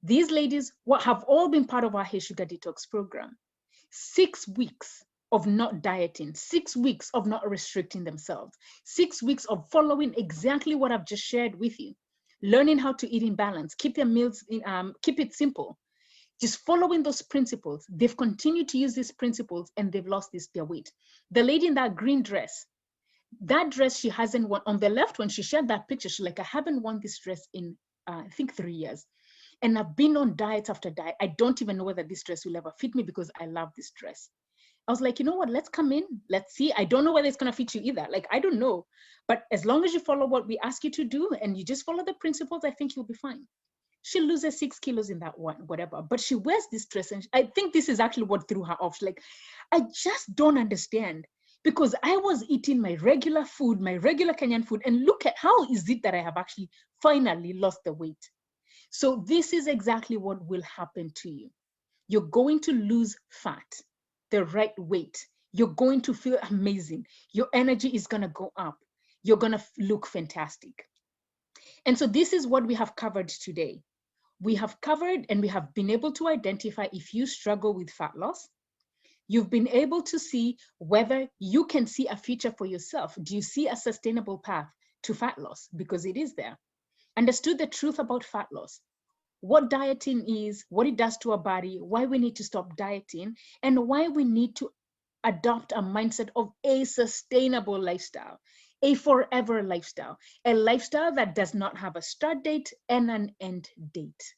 These ladies have all been part of our Hey Sugar Detox program. 6 weeks of not dieting, 6 weeks of not restricting themselves, 6 weeks of following exactly what I've just shared with you, learning how to eat in balance, keep their meals, keep it simple, just following those principles. They've continued to use these principles and they've lost their weight. The lady in that green dress, that dress she hasn't worn. On the left, when she shared that picture, she's like, I haven't worn this dress in, I think 3 years. And I've been on diet after diet. I don't even know whether this dress will ever fit me because I love this dress. I was like, you know what, let's come in, let's see. I don't know whether it's gonna fit you either. Like, I don't know. But as long as you follow what we ask you to do and you just follow the principles, I think you'll be fine. She loses 6 kilos in that one, whatever. But she wears this dress and I think this is actually what threw her off. She's like, I just don't understand, because I was eating my regular food, my regular Kenyan food, and look at how is it that I have actually finally lost the weight. So this is exactly what will happen to you. You're going to lose fat, the right weight. You're going to feel amazing. Your energy is going to go up. You're going to look fantastic. And so this is what we have covered today. We have covered and we have been able to identify if you struggle with fat loss. You've been able to see whether you can see a future for yourself. Do you see a sustainable path to fat loss? Because it is there. Understood the truth about fat loss, what dieting is, what it does to our body, why we need to stop dieting, and why we need to adopt a mindset of a sustainable lifestyle, a forever lifestyle, a lifestyle that does not have a start date and an end date,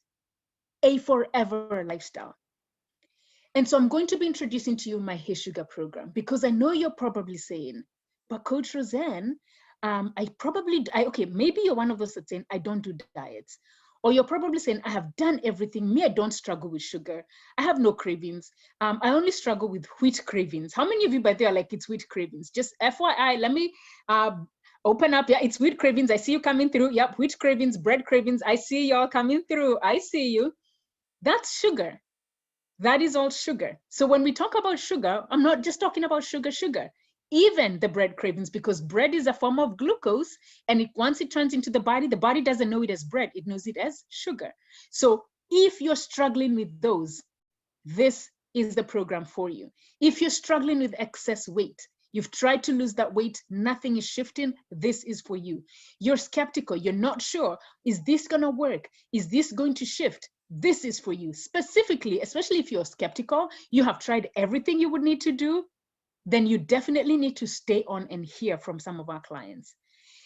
a forever lifestyle. And so I'm going to be introducing to you my Hey Sugar program, because I know you're probably saying, but Coach Roseanne, okay, maybe you're one of those that's saying, I don't do diets. Or you're probably saying, I have done everything. Me, I don't struggle with sugar. I have no cravings. I only struggle with wheat cravings. How many of you by there are like, it's wheat cravings? Just FYI, let me open up. Yeah, it's wheat cravings. I see you coming through. Yep, wheat cravings, bread cravings. I see y'all coming through. I see you. That's sugar. That is all sugar. So when we talk about sugar, I'm not just talking about sugar. Even the bread cravings, because bread is a form of glucose, and once it turns into the body doesn't know it as bread, it knows it as sugar. So if you're struggling with those, this is the program for you. If you're struggling with excess weight, you've tried to lose that weight, nothing is shifting, this is for you. You're skeptical, you're not sure, is this gonna work? Is this going to shift? This is for you. Specifically, especially if you're skeptical, you have tried everything you would need to do, then you definitely need to stay on and hear from some of our clients.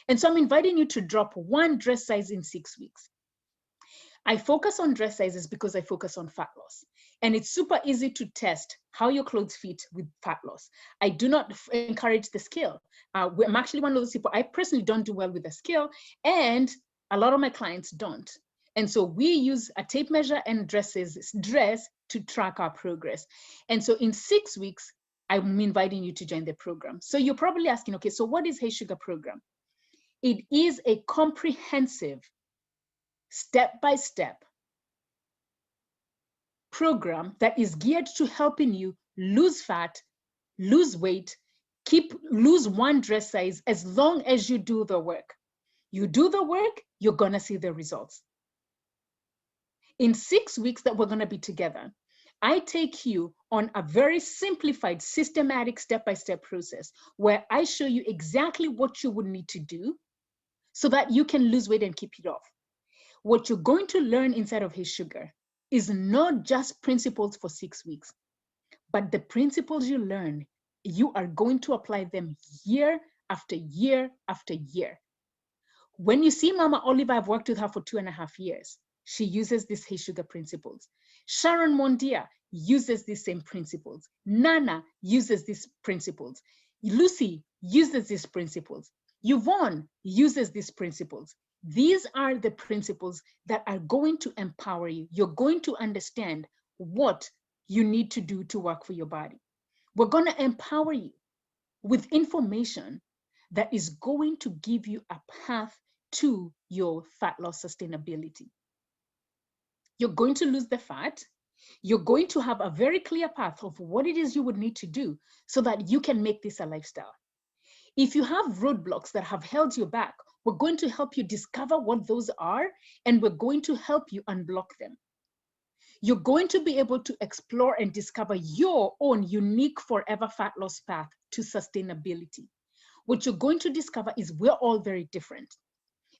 And so I'm inviting you to drop 1 dress size in 6 weeks. I focus on dress sizes because I focus on fat loss. And it's super easy to test how your clothes fit with fat loss. I do not encourage the scale. I'm actually one of those people, I personally don't do well with the scale, and a lot of my clients don't. And so we use a tape measure and dress to track our progress. And so in 6 weeks, I'm inviting you to join the program. So you're probably asking, okay, so what is Hey Sugar program? It is a comprehensive step-by-step program that is geared to helping you lose fat, lose weight, lose one dress size as long as you do the work. You do the work, you're gonna see the results. In 6 weeks that we're gonna be together, I take you on a very simplified, systematic step-by-step process where I show you exactly what you would need to do so that you can lose weight and keep it off. What you're going to learn inside of Hey Sugar is not just principles for 6 weeks, but the principles you learn, you are going to apply them year after year after year. When you see Mama Oliver, I've worked with her for 2.5 years. She uses these Hey Sugar principles. Sharon Mondia uses these same principles. Nana uses these principles. Lucy uses these principles. Yvonne uses these principles. These are the principles that are going to empower you. You're going to understand what you need to do to work for your body. We're going to empower you with information that is going to give you a path to your fat loss sustainability. You're going to lose the fat. You're going to have a very clear path of what it is you would need to do so that you can make this a lifestyle. If you have roadblocks that have held you back, we're going to help you discover what those are, and we're going to help you unblock them. You're going to be able to explore and discover your own unique forever fat loss path to sustainability. What you're going to discover is we're all very different.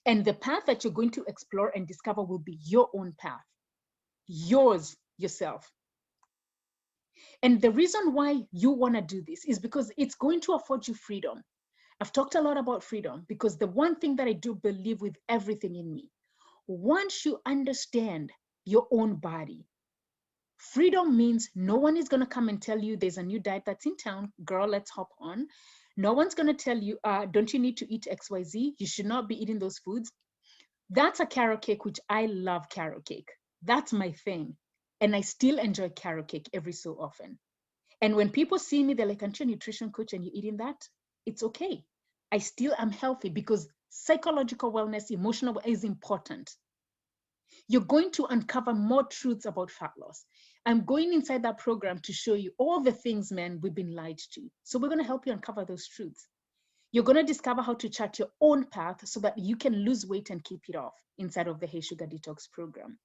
And the path that you're going to explore and discover will be your own path, yours, yourself. And the reason why you want to do this is because it's going to afford you freedom. I've talked a lot about freedom because the one thing that I do believe with everything in me, once you understand your own body, freedom means no one is going to come and tell you there's a new diet that's in town, girl, let's hop on. No one's going to tell you, don't you need to eat XYZ? You should not be eating those foods. That's a carrot cake, which I love carrot cake. That's my thing. And I still enjoy carrot cake every so often. And when people see me, they're like, aren't you a nutrition coach and you're eating that? It's okay. I still am healthy because psychological wellness, emotional is important. You're going to uncover more truths about fat loss. I'm going inside that program to show you all the things, man, we've been lied to. So we're going to help you uncover those truths. You're going to discover how to chart your own path so that you can lose weight and keep it off inside of the Hey Sugar Detox program.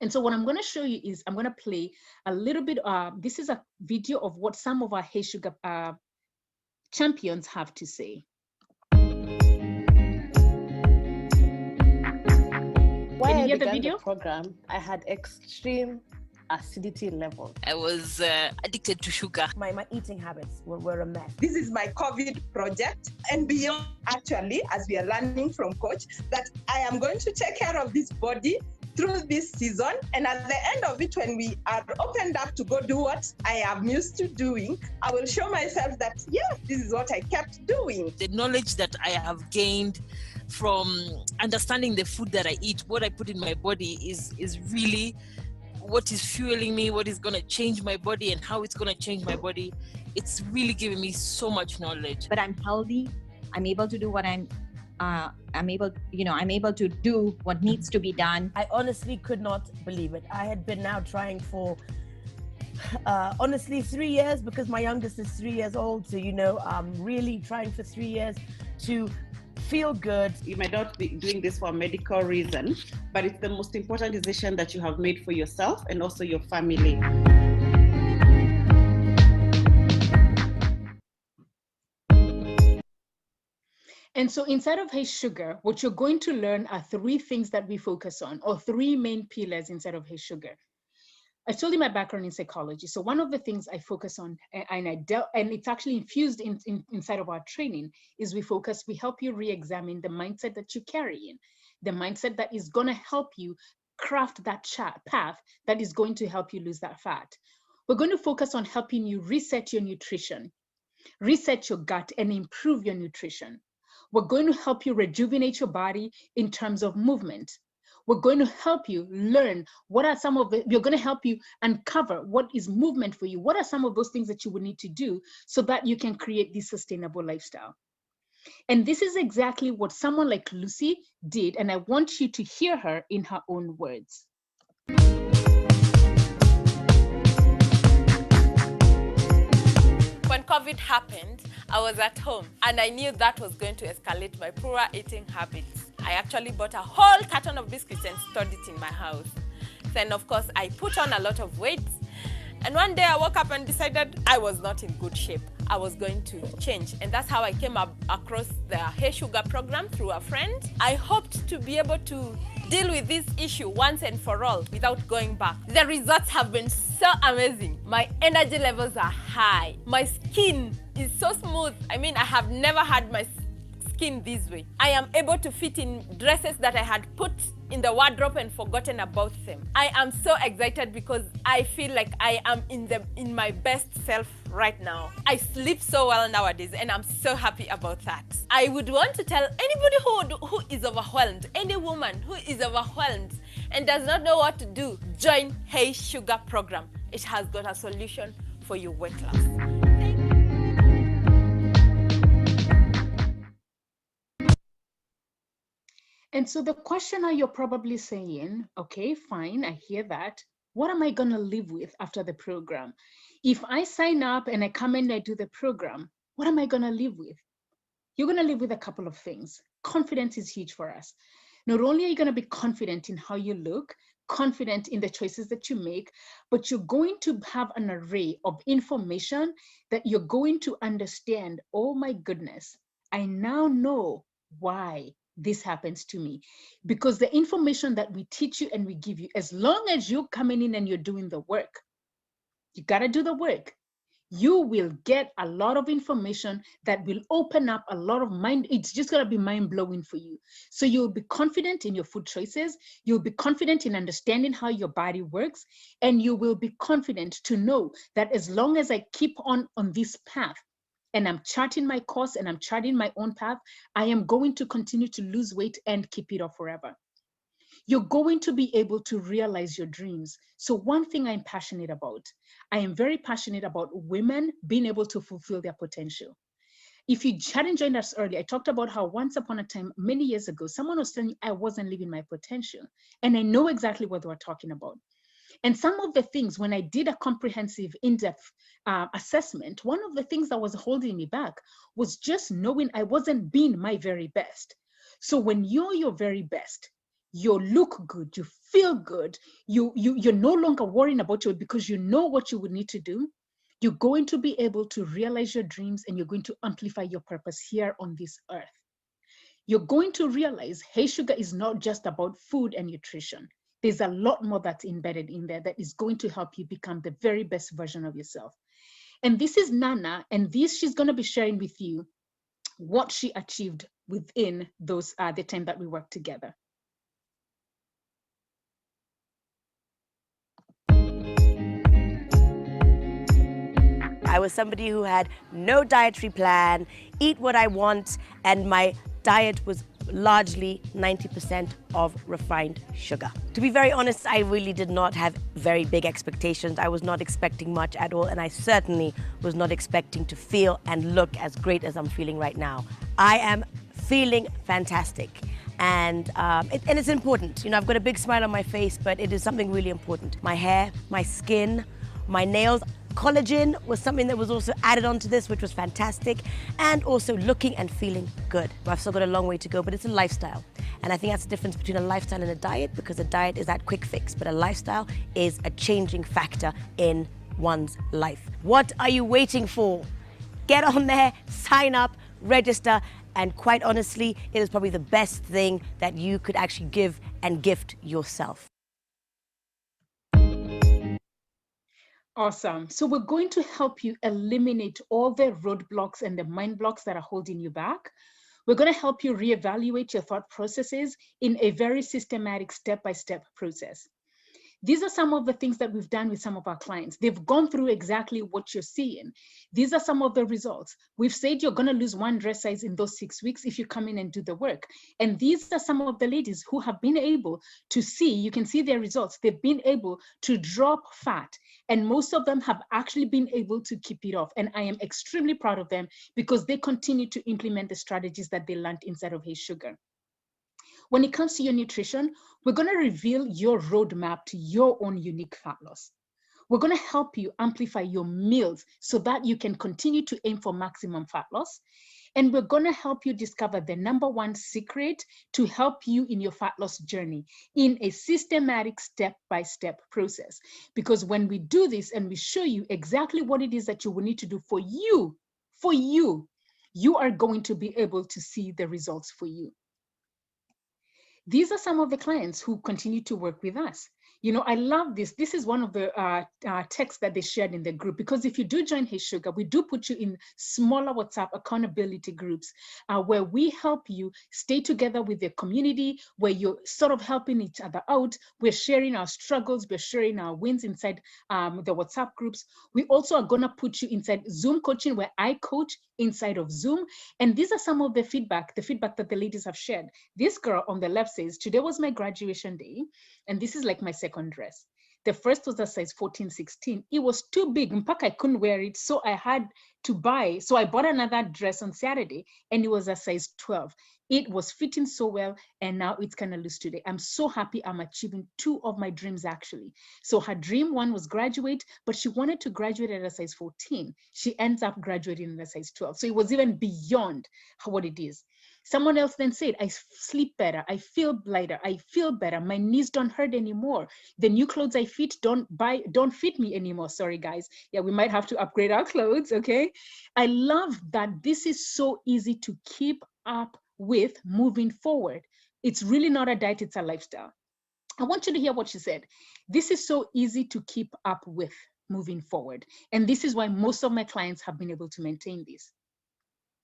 And so what I'm going to show you is I'm going to play a little bit. This is a video of what some of our Hey Sugar champions have to say. When Can you I hear the began video? the program, I had extreme acidity level. I was addicted to sugar. My eating habits were a mess. This is my COVID project and beyond, actually, as we are learning from Coach, that I am going to take care of this body through this season. And at the end of it, when we are opened up to go do what I am used to doing, I will show myself that, yes, this is what I kept doing. The knowledge that I have gained from understanding the food that I eat, what I put in my body is really what is fueling me, what is going to change my body and how it's going to change my body. It's really giving me so much knowledge. But I'm healthy. I'm able to do what I'm able to do what needs to be done. I honestly could not believe it. I had been now trying for honestly 3 years, because my youngest is 3 years old. So, really trying for 3 years to feel good. You might not be doing this for a medical reason, but it's the most important decision that you have made for yourself and also your family. And so inside of Hey Sugar, what you're going to learn are 3 things that we focus on, or 3 main pillars inside of Hey Sugar. I told you my background in psychology. So one of the things I focus on, and it's actually infused inside of our training, is we help you re-examine the mindset that you carry in, the mindset that is going to help you craft that path that is going to help you lose that fat. We're going to focus on helping you reset your nutrition, reset your gut, and improve your nutrition. We're going to help you rejuvenate your body in terms of movement. We're going to help you learn we're going to help you uncover what is movement for you. What are some of those things that you would need to do so that you can create this sustainable lifestyle? And this is exactly what someone like Lucy did. And I want you to hear her in her own words. When COVID happened, I was at home and I knew that was going to escalate my poor eating habits. I actually bought a whole carton of biscuits and stored it in my house. Then, of course, I put on a lot of weight. And one day I woke up and decided I was not in good shape. I was going to change. And that's how I came across the Hey Sugar program through a friend. I hoped to be able to deal with this issue once and for all without going back. The results have been so amazing. My energy levels are high. My skin is so smooth. I mean, I have never had my skin this way. I am able to fit in dresses that I had put in the wardrobe and forgotten about them. I am so excited because I feel like I am in my best self right now. I sleep so well nowadays and I'm so happy about that. I would want to tell anybody who is overwhelmed, any woman who is overwhelmed and does not know what to do, join Hey Sugar program. It has got a solution for your weight loss. And so the question now you're probably saying, okay, fine, I hear that. What am I going to live with after the program? If I sign up and I come and I do the program, what am I going to live with? You're going to live with a couple of things. Confidence is huge for us. Not only are you going to be confident in how you look, confident in the choices that you make, but you're going to have an array of information that you're going to understand. Oh my goodness, I now know why this happens to me, because the information that we teach you and we give you, as long as you're coming in and you're doing the work, you got to do the work, you will get a lot of information that will open up a lot of mind. It's just going to be mind blowing for you. So you'll be confident in your food choices. You'll be confident in understanding how your body works. And you will be confident to know that as long as I keep on this path, and I'm charting my course and I'm charting my own path, I am going to continue to lose weight and keep it off forever. You're going to be able to realize your dreams. So one thing I'm passionate about, I am very passionate about women being able to fulfill their potential. If you hadn't joined us earlier, I talked about how once upon a time, many years ago, someone was telling me I wasn't living my potential. And I know exactly what they were talking about. And some of the things, when I did a comprehensive, in-depth assessment, one of the things that was holding me back was just knowing I wasn't being my very best. So when you're your very best, you look good, you feel good, you're no longer worrying about it because you know what you would need to do, you're going to be able to realize your dreams and you're going to amplify your purpose here on this earth. You're going to realize Hey Sugar is not just about food and nutrition. There's a lot more that's embedded in there that is going to help you become the very best version of yourself. And this is Nana, and she's going to be sharing with you what she achieved within those the time that we worked together. I was somebody who had no dietary plan, eat what I want, and my diet was largely 90% of refined sugar. To be very honest, I really did not have very big expectations. I was not expecting much at all, and I certainly was not expecting to feel and look as great as I'm feeling right now. I am feeling fantastic, and it's important. You know, I've got a big smile on my face, but it is something really important. My hair, my skin, my nails. Collagen was something that was also added onto this, which was fantastic, and also looking and feeling good. I've still got a long way to go, but it's a lifestyle. And I think that's the difference between a lifestyle and a diet, because a diet is that quick fix, but a lifestyle is a changing factor in one's life. What are you waiting for? Get on there, sign up, register, and quite honestly, it is probably the best thing that you could actually give and gift yourself. Awesome. So we're going to help you eliminate all the roadblocks and the mind blocks that are holding you back. We're going to help you reevaluate your thought processes in a very systematic step-by-step process. These are some of the things that we've done with some of our clients. They've gone through exactly what you're seeing. These are some of the results. We've said you're going to lose 1 dress size in those 6 weeks if you come in and do the work. And these are some of the ladies who have been able to see, you can see their results. They've been able to drop fat. And most of them have actually been able to keep it off. And I am extremely proud of them because they continue to implement the strategies that they learned inside of Hey Sugar. When it comes to your nutrition, we're going to reveal your roadmap to your own unique fat loss. We're going to help you amplify your meals so that you can continue to aim for maximum fat loss. And we're going to help you discover the #1 secret to help you in your fat loss journey in a systematic step-by-step process. Because when we do this and we show you exactly what it is that you will need to do for you, you are going to be able to see the results for you. These are some of the clients who continue to work with us. You know, I love this. This is one of the texts that they shared in the group, because if you do join Hey Sugar, we do put you in smaller WhatsApp accountability groups where we help you stay together with the community, where you're sort of helping each other out. We're sharing our struggles, we're sharing our wins inside the WhatsApp groups. We also are gonna put you inside Zoom coaching, where I coach inside of Zoom. And these are some of the feedback that the ladies have shared. This girl on the left says, today was my graduation day, and this is like my second dress. The first was a size 14, 16. It was too big. In fact, I couldn't wear it, so I had to buy. So I bought another dress on Saturday, and it was a size 12. It was fitting so well, and now it's kind of loose today. I'm so happy I'm achieving 2 of my dreams, actually. So her dream one was graduate, but she wanted to graduate at a size 14. She ends up graduating in a size 12. So it was even beyond what it is. Someone else then said, I sleep better, I feel lighter, I feel better, my knees don't hurt anymore. The new clothes I fit don't fit me anymore. Sorry, guys. Yeah, we might have to upgrade our clothes, okay? I love that this is so easy to keep up with moving forward. It's really not a diet, it's a lifestyle. I want you to hear what she said. This is so easy to keep up with moving forward. And this is why most of my clients have been able to maintain this,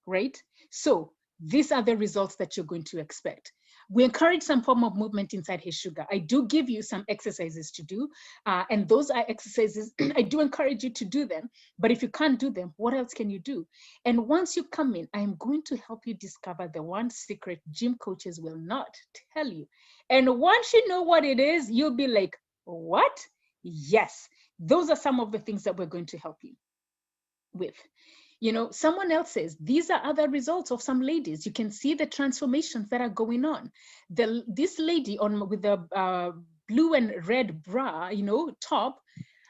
right? So these are the results that you're going to expect. We encourage some form of movement inside Hey Sugar. I do give you some exercises to do, and those are exercises I do encourage you to do them. But if you can't do them, what else can you do? And once you come in, I am going to help you discover the one secret gym coaches will not tell you. And once you know what it is, you'll be like, what? Yes, those are some of the things that we're going to help you with. You know, someone else says, these are other results of some ladies. You can see the transformations that are going on. This lady with the blue and red bra, you know, top,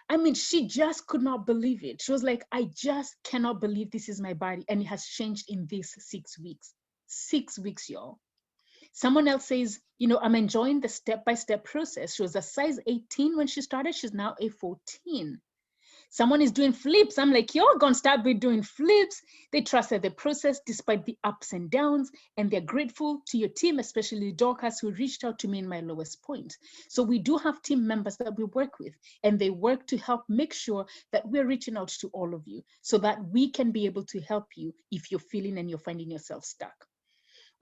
I mean, she just could not believe it. She was like, I just cannot believe this is my body. And it has changed in these 6 weeks. 6 weeks, y'all. Someone else says, you know, I'm enjoying the step-by-step process. She was a size 18 when she started. She's now a 14. Someone is doing flips. I'm like, you're gonna start with doing flips. They trusted the process despite the ups and downs, and they're grateful to your team, especially Dorcas, who reached out to me in my lowest point. So we do have team members that we work with, and they work to help make sure that we're reaching out to all of you so that we can be able to help you if you're feeling and you're finding yourself stuck.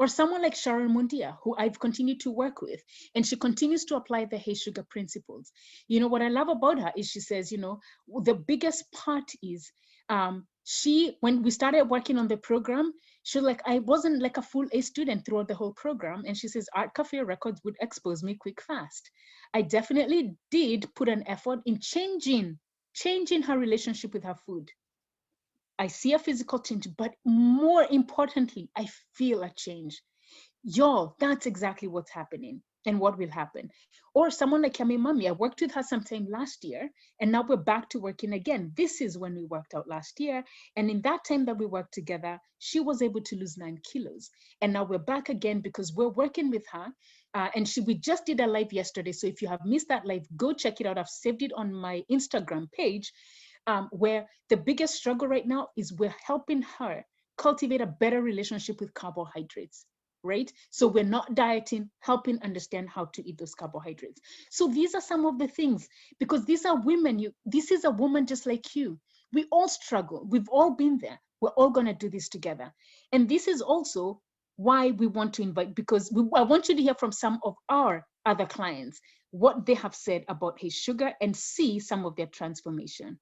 Or someone like Sharon Mundia, who I've continued to work with, and she continues to apply the Hey Sugar principles. You know, what I love about her is she says, you know, the biggest part is when we started working on the program, she was like, I wasn't like a full A student throughout the whole program. And she says, Art Cafe Records would expose me quick, fast. I definitely did put an effort in changing her relationship with her food. I see a physical change, but more importantly, I feel a change. Y'all, that's exactly what's happening and what will happen. Or someone like Yami Mami, I worked with her sometime last year, and now we're back to working again. This is when we worked out last year. And in that time that we worked together, she was able to lose 9 kilos. And now we're back again because we're working with her. We just did a live yesterday. So if you have missed that live, go check it out. I've saved it on my Instagram page. Where the biggest struggle right now is we're helping her cultivate a better relationship with carbohydrates, right? So we're not dieting, helping understand how to eat those carbohydrates. So these are some of the things, because these are women. This is a woman just like you. We all struggle. We've all been there. We're all going to do this together. And this is also why we want to invite, because I want you to hear from some of our other clients what they have said about Hey Sugar and see some of their transformation.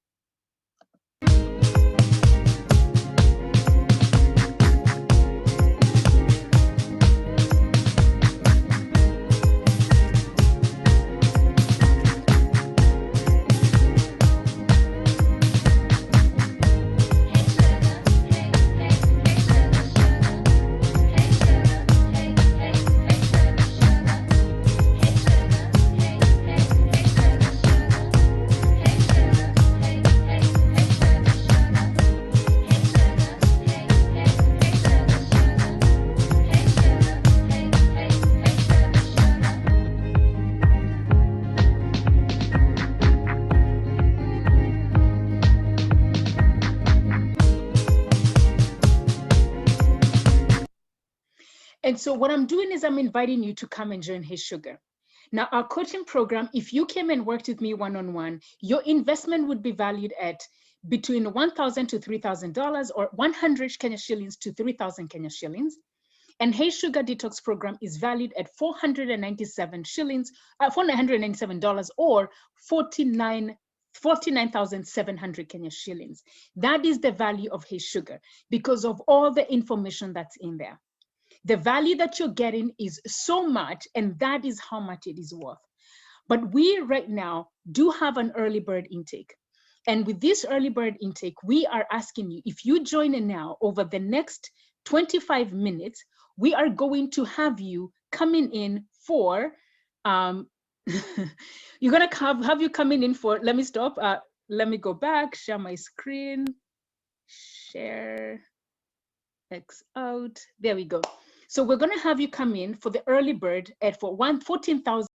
And so what I'm doing is I'm inviting you to come and join Hey Sugar. Now, our coaching program, if you came and worked with me one-on-one, your investment would be valued at between $1,000 to $3,000 or 100 Kenya shillings to 3,000 Kenya shillings. And Hey Sugar Detox program is valued at 497 shillings, $497 or 49,700 Kenya shillings. That is the value of Hey Sugar because of all the information that's in there. The value that you're getting is so much, and that is how much it is worth. But we right now do have an early bird intake. And with this early bird intake, we are asking you, if you join in now over the next 25 minutes, we are going to have you coming in for, you're gonna have you coming in for, let me stop, let me go back, share my screen, share, X out, there we go. So we're gonna have you come in for the early bird at for 14,000.